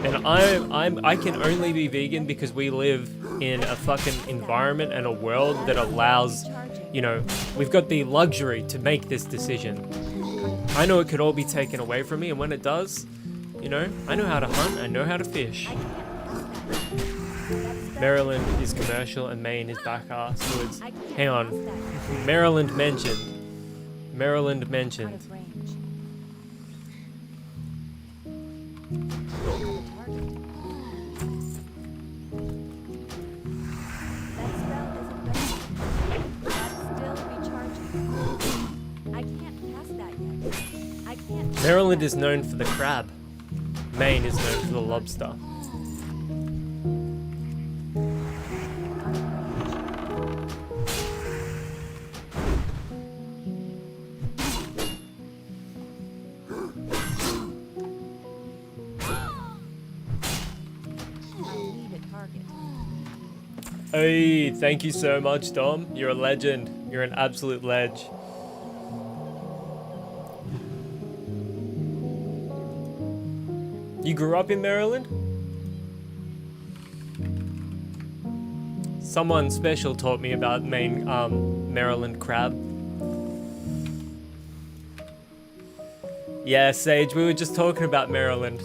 And I can only be vegan because we live in a fucking environment and a world that allows, you know, we've got the luxury to make this decision. I know it could all be taken away from me, and when it does, you know, I know how to hunt, I know how to fish. Maryland is commercial and Maine is back ass woods. Hang on. Maryland mentioned. Maryland is known for the crab. Maine is known for the lobster. Hey, thank you so much, Dom. You're a legend. You're an absolute ledge. You grew up in Maryland? Someone special taught me about Maryland crab. Yeah, Sage, we were just talking about Maryland.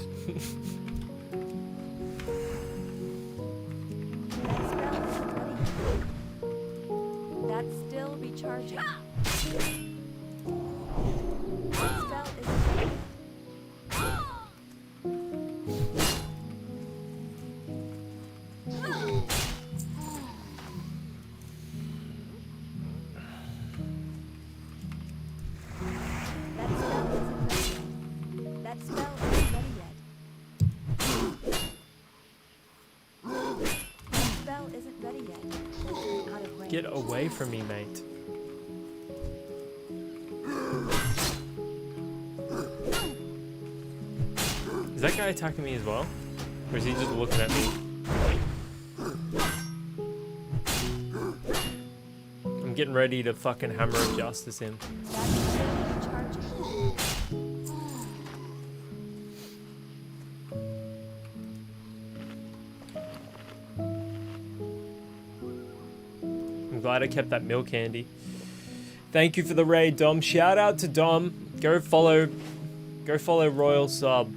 That's still recharging. spell isn't ready yet. Out of range. Get away from me, mate. Is that guy attacking me as well? Or is he just looking at me? I'm getting ready to fucking hammer of justice in. That's still charging. I'm glad I kept that milk handy. Thank you for the raid, Dom. Shout out to Dom. Go follow Royal Sub.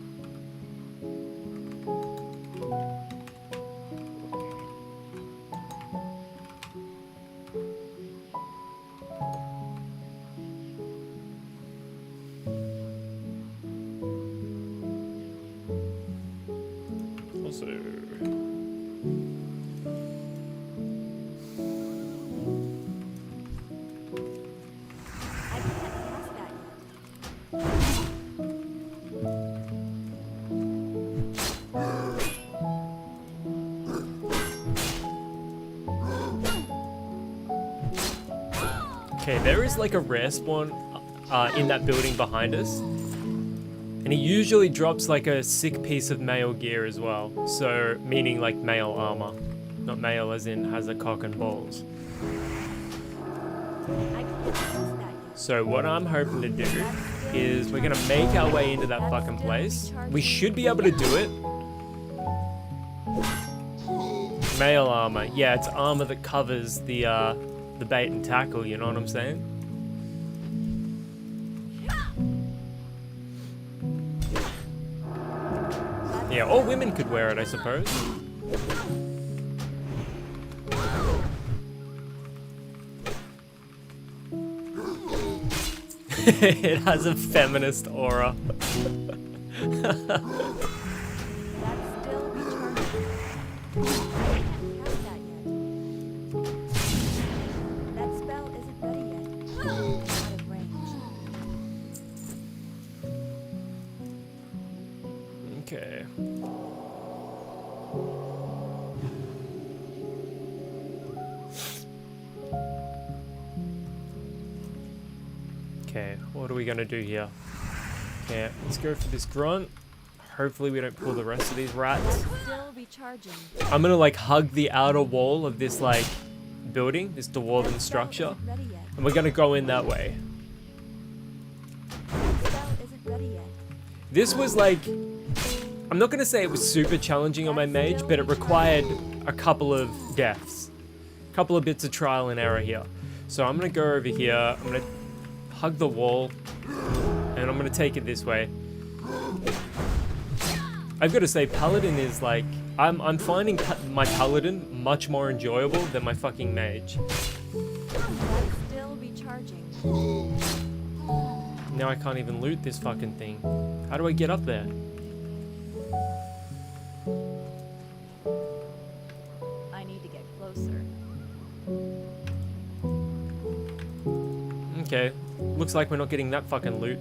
Also, I can't cast that yet. okay, there is like a rare spawn in that building behind us. And he usually drops like a sick piece of male gear as well. So, meaning like male armor. Not male as in has a cock and balls. I can't cast that yet. So what I'm hoping to do is we're gonna make our way into that fucking place. We should be able to do it. Male armor. Yeah, it's armor that covers the bait and tackle, you know what I'm saying? Yeah, all women could wear it, I suppose. It has a feminist aura. That's still recharging. I can't cast that yet. That spell isn't ready yet. Out of range. Okay. Okay, what are we gonna do here? Okay, let's go for this grunt. Hopefully we don't pull the rest of these rats. Still recharging. I'm gonna like hug the outer wall of this like building, this dwarven structure, Isn't ready yet. and we're gonna go in that way. That spell isn't ready yet. This was like, I'm not gonna say it was super challenging on my mage, but it required a couple of deaths. A couple of bits of trial and error here. So I'm gonna go over here, I'm gonna hug the wall, and I'm gonna take it this way. I've got to say, Paladin is like, I'm finding my Paladin much more enjoyable than my fucking mage. That's still recharging. Now I can't even loot this fucking thing. How do I get up there? I need to get closer. Okay, looks like we're not getting that fucking loot.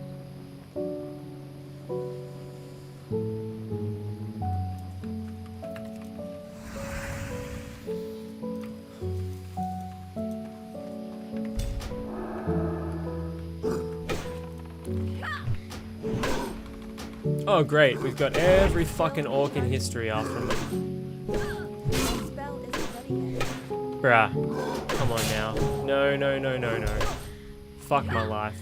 Oh great, we've got every fucking orc in history after me. That spell isn't ready yet. Bruh, come on now. No, no, no, no, no. Fuck my life.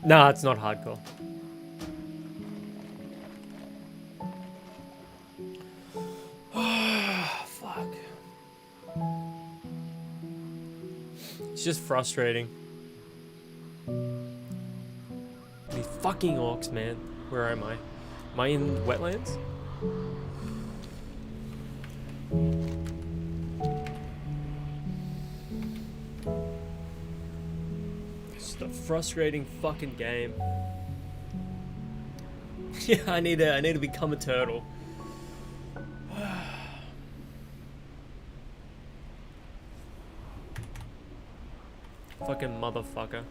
Nah, it's not hardcore. Fuck. It's just frustrating. These fucking orcs, man. Where am I? Am I in wetlands? It's just a frustrating fucking game. Yeah, I need to become a turtle. Fucking motherfucker.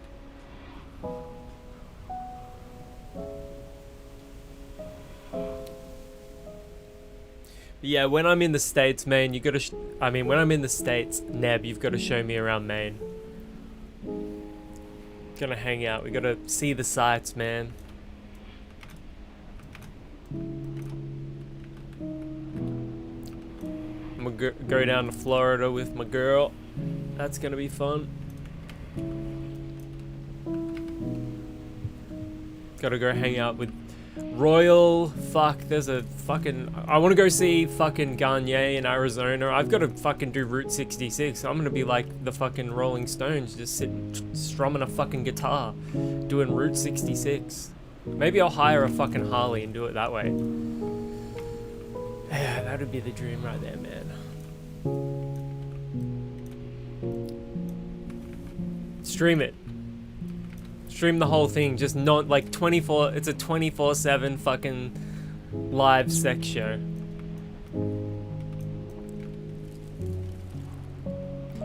Yeah, when I'm in the States, Maine, you gotta... I mean, when I'm in the States, Neb, you've got to show me around Maine. Gonna hang out. We gotta see the sights, man. I'm gonna go down to Florida with my girl. That's gonna be fun. Gotta go hang out with Royal. Fuck, there's a fucking... I want to go see fucking Garnier in Arizona. I've got to fucking do Route 66. I'm gonna be like the fucking Rolling Stones, just sitting strumming a fucking guitar, doing Route 66. Maybe I'll hire a fucking Harley and do it that way. Yeah, that would be the dream right there, man. Stream it. Stream the whole thing, just not like 24, it's a 24/7 fucking live sex show.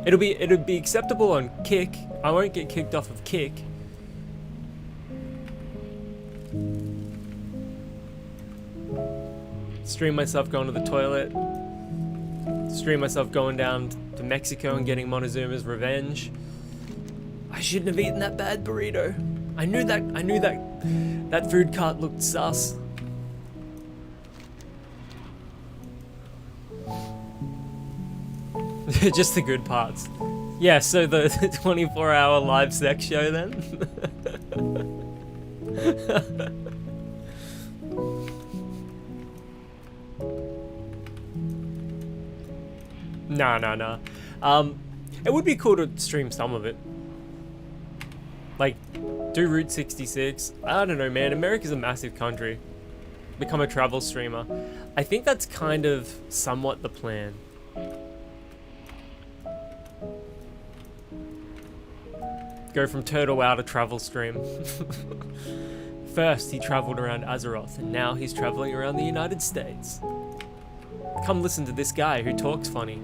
It'll be acceptable on Kick. I won't get kicked off of Kick. Stream myself going to the toilet. Stream myself going down to Mexico and getting Montezuma's revenge. I shouldn't have eaten that bad burrito. I knew that food cart looked sus. Just the good parts. Yeah, so the 24-hour live sex show then? Nah. It would be cool to stream some of it. Like, do Route 66. I don't know, man. America's a massive country. Become a travel streamer. I think that's kind of somewhat the plan. Go from Turtle WoW to travel stream. First, he traveled around Azeroth, and now he's traveling around the United States. Come listen to this guy who talks funny.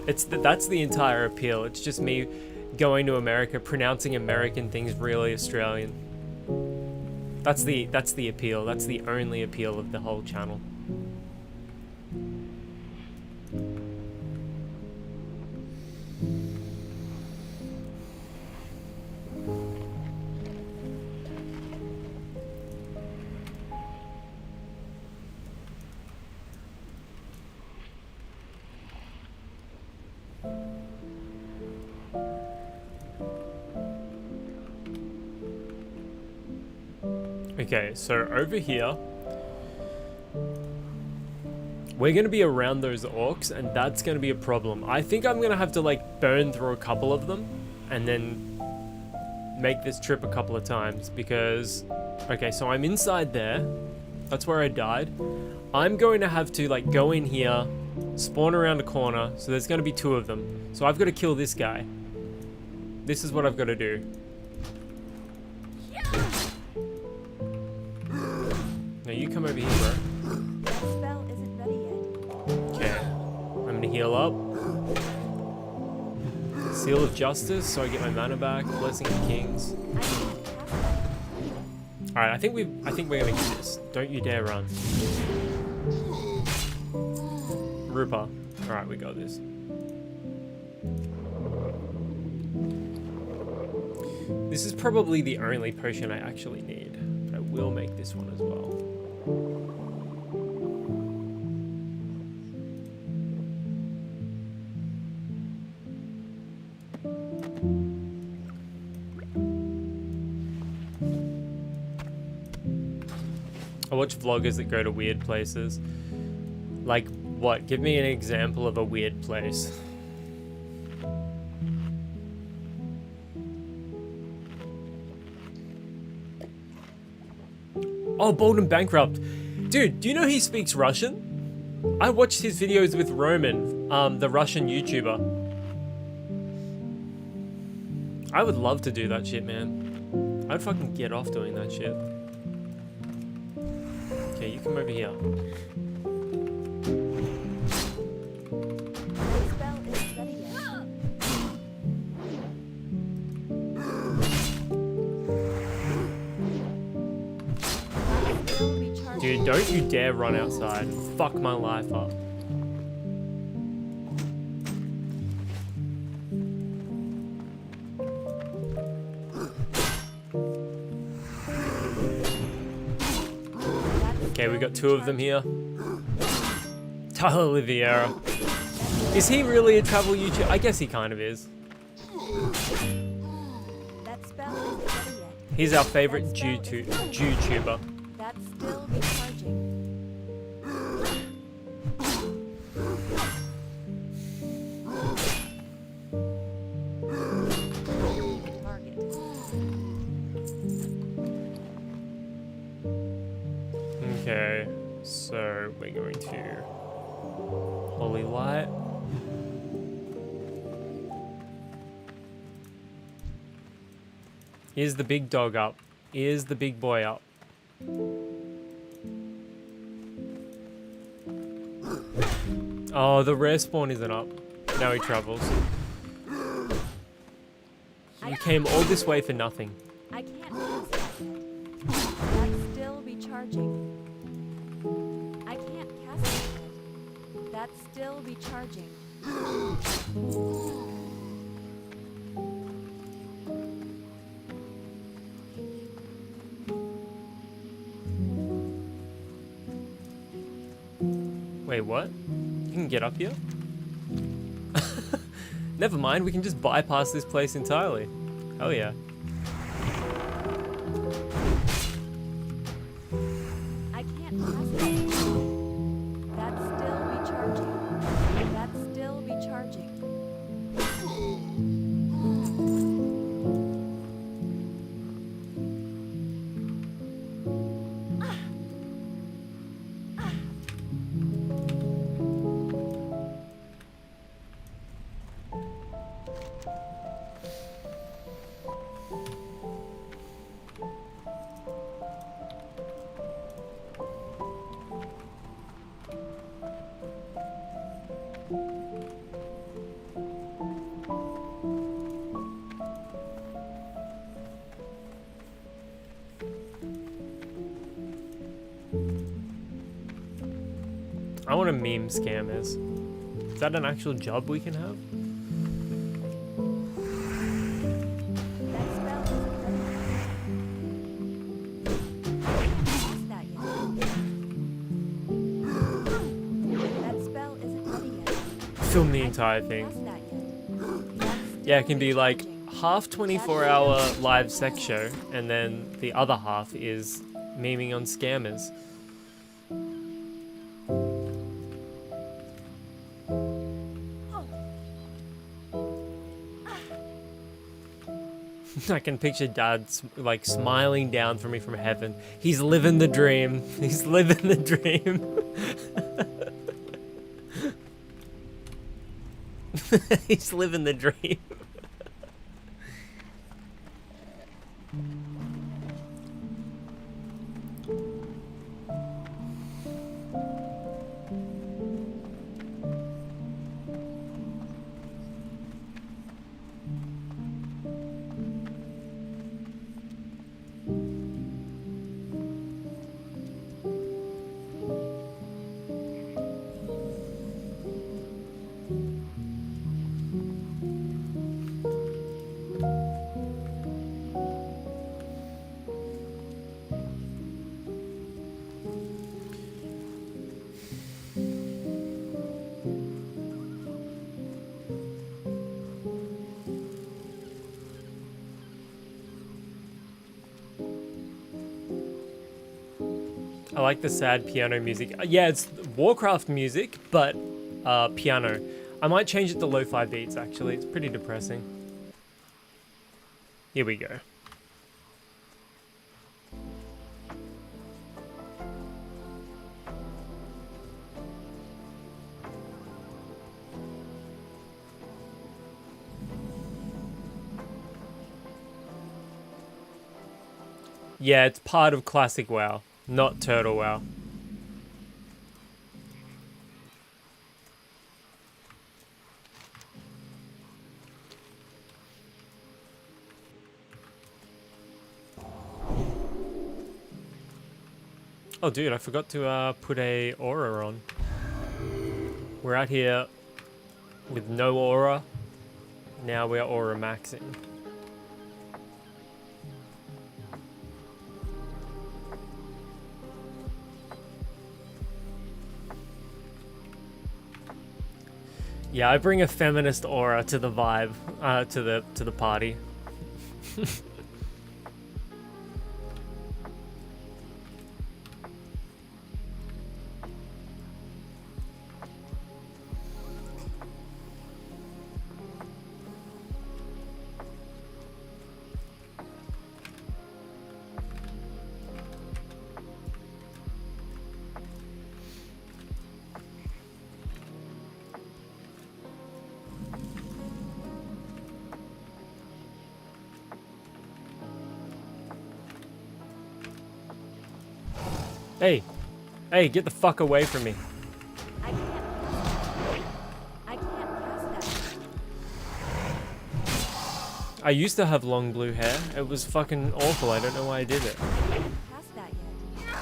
That's the entire appeal. It's just me going to America, pronouncing American things really Australian. That's the appeal. That's the only appeal of the whole channel. Okay, so over here, we're going to be around those orcs, and that's going to be a problem. I think I'm going to have to, like, burn through a couple of them, and then make this trip a couple of times, because... Okay, so I'm inside there. That's where I died. I'm going to have to, like, go in here, spawn around a corner, so there's going to be two of them. So I've got to kill this guy. This is what I've got to do. Now you come over here, bro. That spell isn't ready yet. Okay. I'm gonna heal up. Seal of Justice, so I get my mana back. Blessing of Kings. Alright, I think we're gonna get this. Don't you dare run. Rupa. Alright, we got this. This is probably the only potion I actually need. But I will make this one as well. I watch vloggers that go to weird places. Like what? Give me an example of a weird place. Oh, Bold and Bankrupt. Dude, do you know he speaks Russian? I watched his videos with Roman, the Russian YouTuber. I would love to do that shit, man. I'd fucking get off doing that shit. Okay, you come over here. The spell isn't ready yet. Don't you dare run outside and fuck my life up. Okay, we got 2 of them here. Tyler Oliveira. Is he really a travel YouTuber? I guess he kind of is. That spell isn't ready yet. He's our favorite YouTuber. That's still recharging. Target. Okay, so we're going to Holy Light. Is the big dog up? Is the big boy up? Oh, the rare spawn isn't up. Now he travels. You came all this way for nothing. I can't cast that yet. That's still recharging. I can't cast that yet. That's still recharging. Wait, what? You can get up here? Never mind, we can just bypass this place entirely. Oh yeah. I can't cast that yet. That's still recharging. That's still recharging. I want to meme scammers. Is that an actual job we can have? That spell isn't ready yet. I can't cast that yet. That spell isn't ready yet. Film the entire thing. Cast that yet. That's Yeah, it still can be like recharging. half 24-hour live sex show, and then the other half is memeing on scammers. I can picture Dad like smiling down for me from heaven. He's living the dream. He's living the dream. He's living the dream. I like the sad piano music. Yeah, it's Warcraft music, but piano. I might change it to lo-fi beats, actually. It's pretty depressing. Here we go. Yeah, it's part of classic WoW, not Turtle WoW. Oh, dude, I forgot to put a aura on. We're out here with no aura. Now we're aura maxing. Yeah, I bring a feminist aura to the vibe, to the party. Hey, hey, get the fuck away from me. I can't cast that. I used to have long blue hair. It was fucking awful. I don't know why I did it. I can't cast that yet.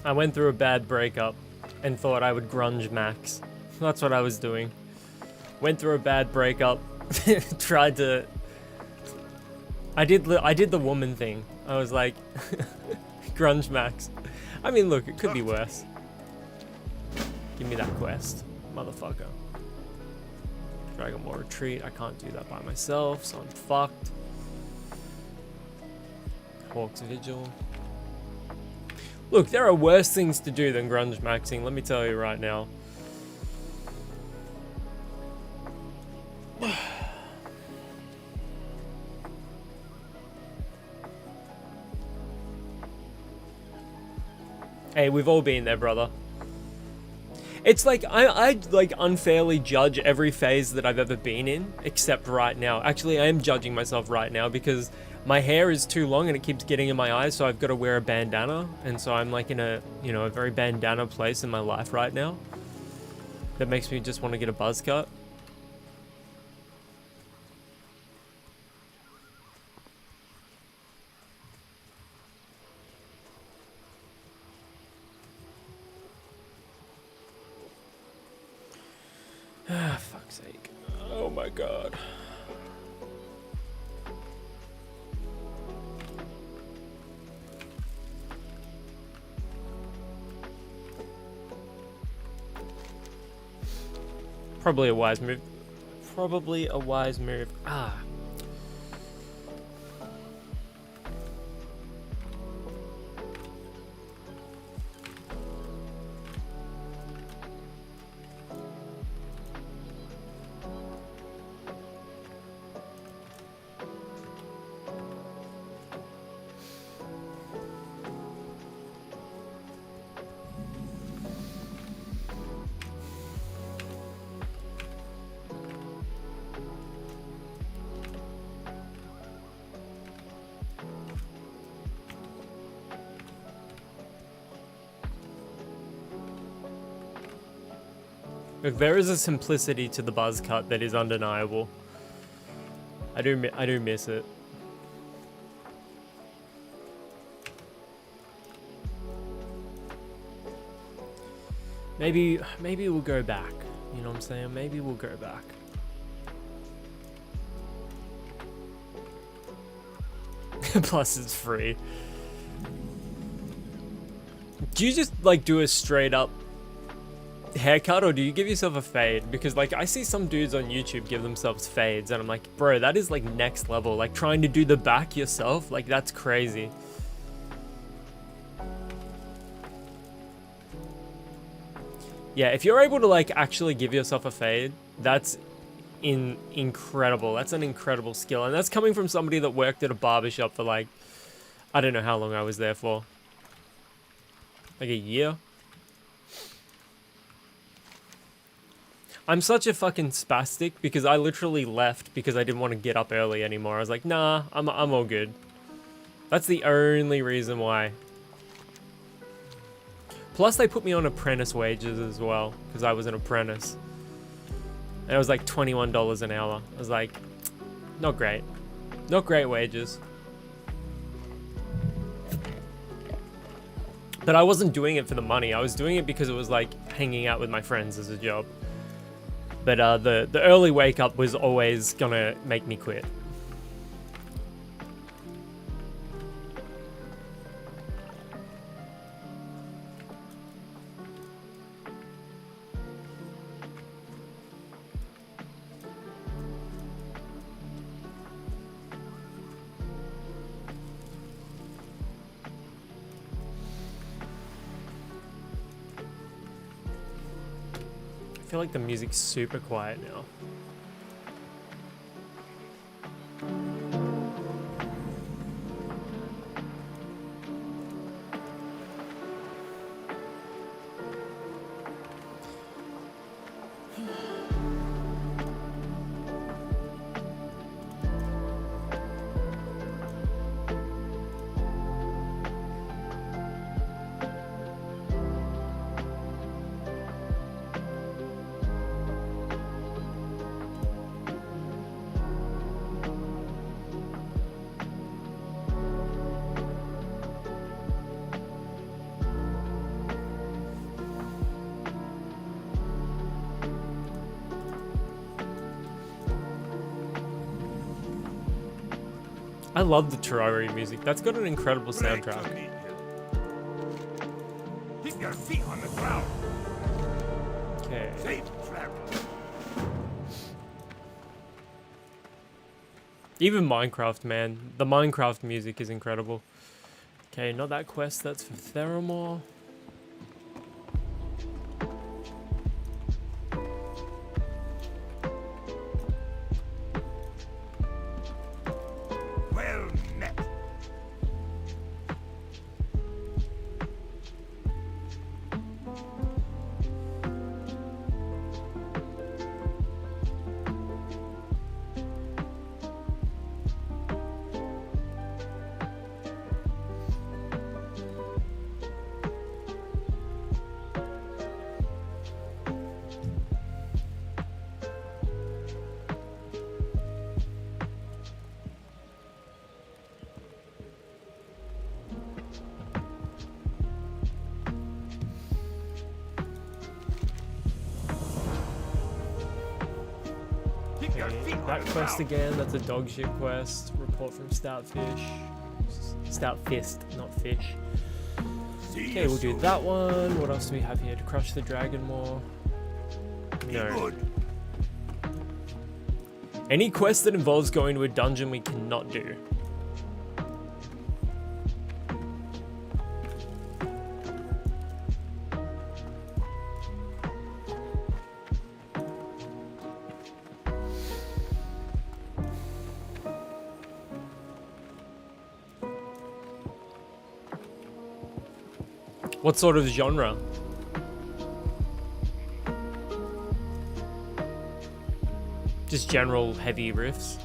I went through a bad breakup and thought I would grunge max. That's what I was doing. Went through a bad breakup, tried to... I did the woman thing. I was like, grunge max. I mean, look, it could be worse. Give me that quest, motherfucker. Dragon Ball Retreat, I can't do that by myself, so I'm fucked. Hawk's Vigil. Look, there are worse things to do than grunge maxing, let me tell you right now. Hey, we've all been there, brother. It's like, I like unfairly judge every phase that I've ever been in, except right now. Actually, I am judging myself right now because my hair is too long and it keeps getting in my eyes, so I've got to wear a bandana. And so I'm like in a, you know, a very bandana place in my life right now. That makes me just want to get a buzz cut. Ah, fuck's sake. Oh my god. Probably a wise move. Probably a wise move. Ah. Look, there is a simplicity to the buzz cut that is undeniable. I do miss it. Maybe we'll go back. You know what I'm saying? Maybe we'll go back. Plus it's free. Do you just like do a straight up haircut, or do you give yourself a fade? Because like I see some dudes on YouTube give themselves fades and I'm like, bro, that is like next level. Like trying to do the back yourself, like that's crazy. Yeah, if you're able to like actually give yourself a fade, that's incredible. That's an incredible skill, and that's coming from somebody that worked at a barbershop for like, I don't know how long I was there for. Like a year. I'm such a fucking spastic because I literally left because I didn't want to get up early anymore. I was like, nah, I'm all good. That's the only reason why. Plus they put me on apprentice wages as well because I was an apprentice. And it was like $21 an hour. I was like, not great. Not great wages. But I wasn't doing it for the money. I was doing it because it was like hanging out with my friends as a job. But the early wake up was always gonna make me quit. I feel like the music's super quiet now. I love the Terraria music. That's got an incredible soundtrack. Keep your feet on the ground. Okay. Safe travel. Even Minecraft, man. The Minecraft music is incredible. Okay, not that quest. That's for Theramore. Well met. Keep your feet on That the quest ground. again. That's a dog shit quest. Report from Stoutfish. Stoutfist, not fish. See Okay, you we'll do soon. that one. What else do we have here? To crush the dragon more. Be No. good. Any quest that involves going to a dungeon we cannot do. What sort of genre? Just general heavy riffs.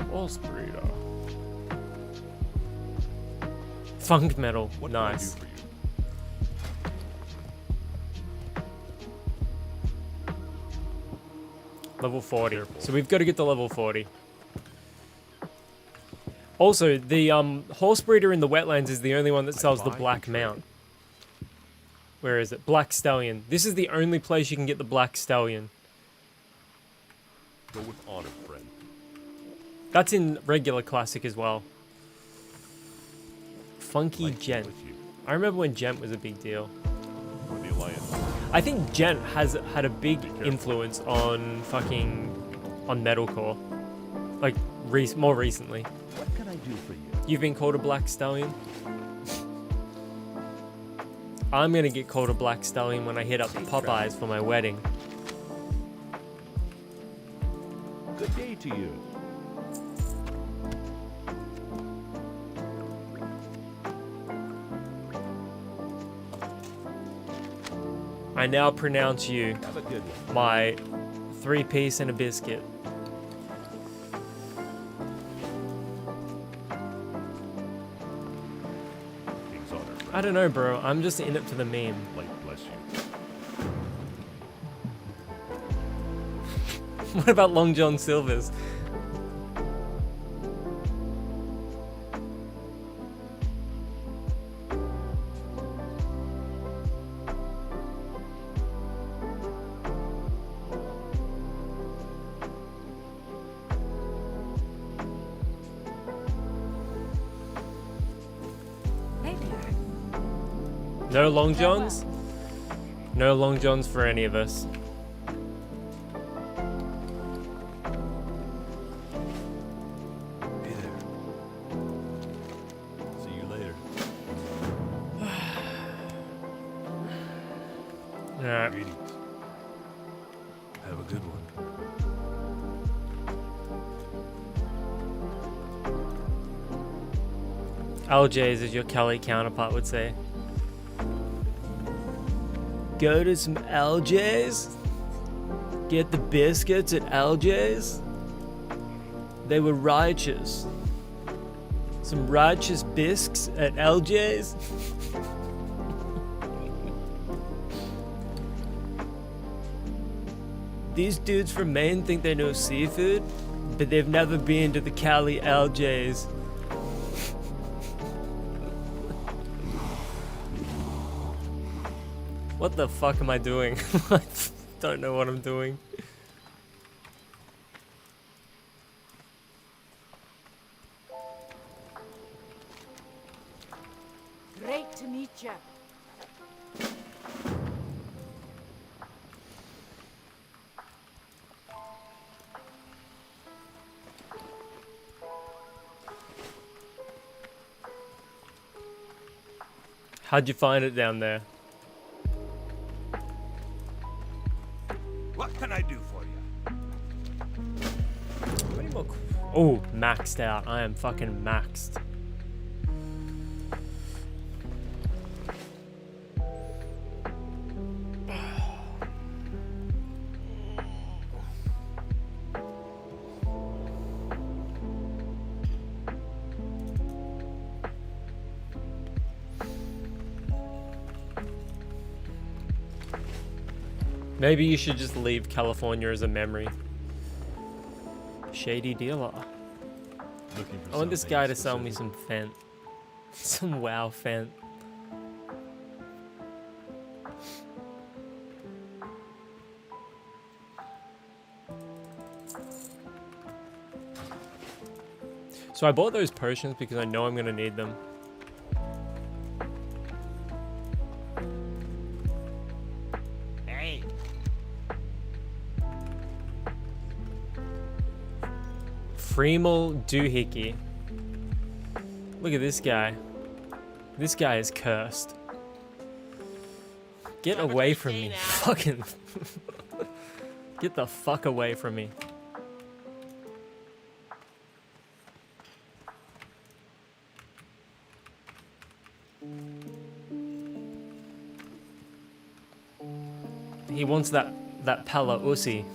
Horse breeder. Funk metal. What Nice. can I do for you? Level 40. Careful. So we've got to get to level 40. Also, the horse breeder in the wetlands is the only one that sells the buy black and trade. mount. Where is it? Black Stallion. This is the only place you can get the Black Stallion. Go with honor, friend. That's in regular classic as well. Funky Life be Gent. with you. I remember when Gent was a big deal. For the Alliance. I think Gent has had a big careful. influence on on metalcore. Like more recently. What can I do for you? You've been called a Black Stallion? I'm gonna get called a Black Stallion when I hit up Popeyes for my wedding. Good day to you. I now pronounce you Have a good one. my 3-piece and a biscuit. King's honor, friend. I don't know, bro. I'm just in it for the meme. Light bless you. What about Long John Silver's? Hey there. No Long Johns? No Long Johns for any of us. Hey there. See you later. Alright. Greetings. Have a good one. LJ's, as your Kelly counterpart would say. Go to some LJ's? Get the biscuits at LJ's? They were righteous. Some righteous bisques at LJ's? These dudes from Maine think they know seafood, but they've never been to the Cali LJ's. What the fuck am I doing? I don't know what I'm doing. Great to meet you. How'd you find it down there? What can I do for you? Oh, maxed out. I am fucking maxed. Maybe you should just leave California as a memory. Shady dealer. Looking for I want this something guy to sell me specific? some Fent. Some WoW Fent. So I bought those potions because I know I'm gonna need them. Hey, Freemal Doohickey. Look at this guy. This guy is cursed. Get away from me. Fucking. Get the fuck away from me. He wants that Pala Usi.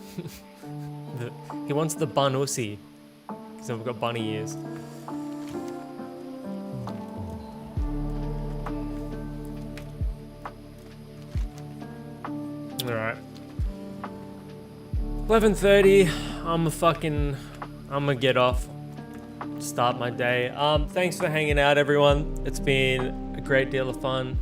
He wants the bun Usi. Because I've got bunny ears. Alright. 11:30. I'ma get off. Start my day. Thanks for hanging out, everyone. It's been a great deal of fun.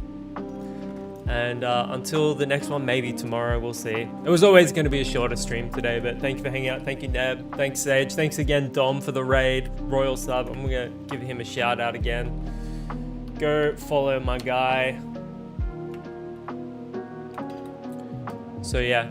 And until the next one, maybe tomorrow, we'll see. It was always going to be a shorter stream today, but thank you for hanging out. Thank you, Neb. Thanks, Sage. Thanks again, Dom, for the raid. Royal sub. I'm going to give him a shout out again. Go follow my guy. So yeah.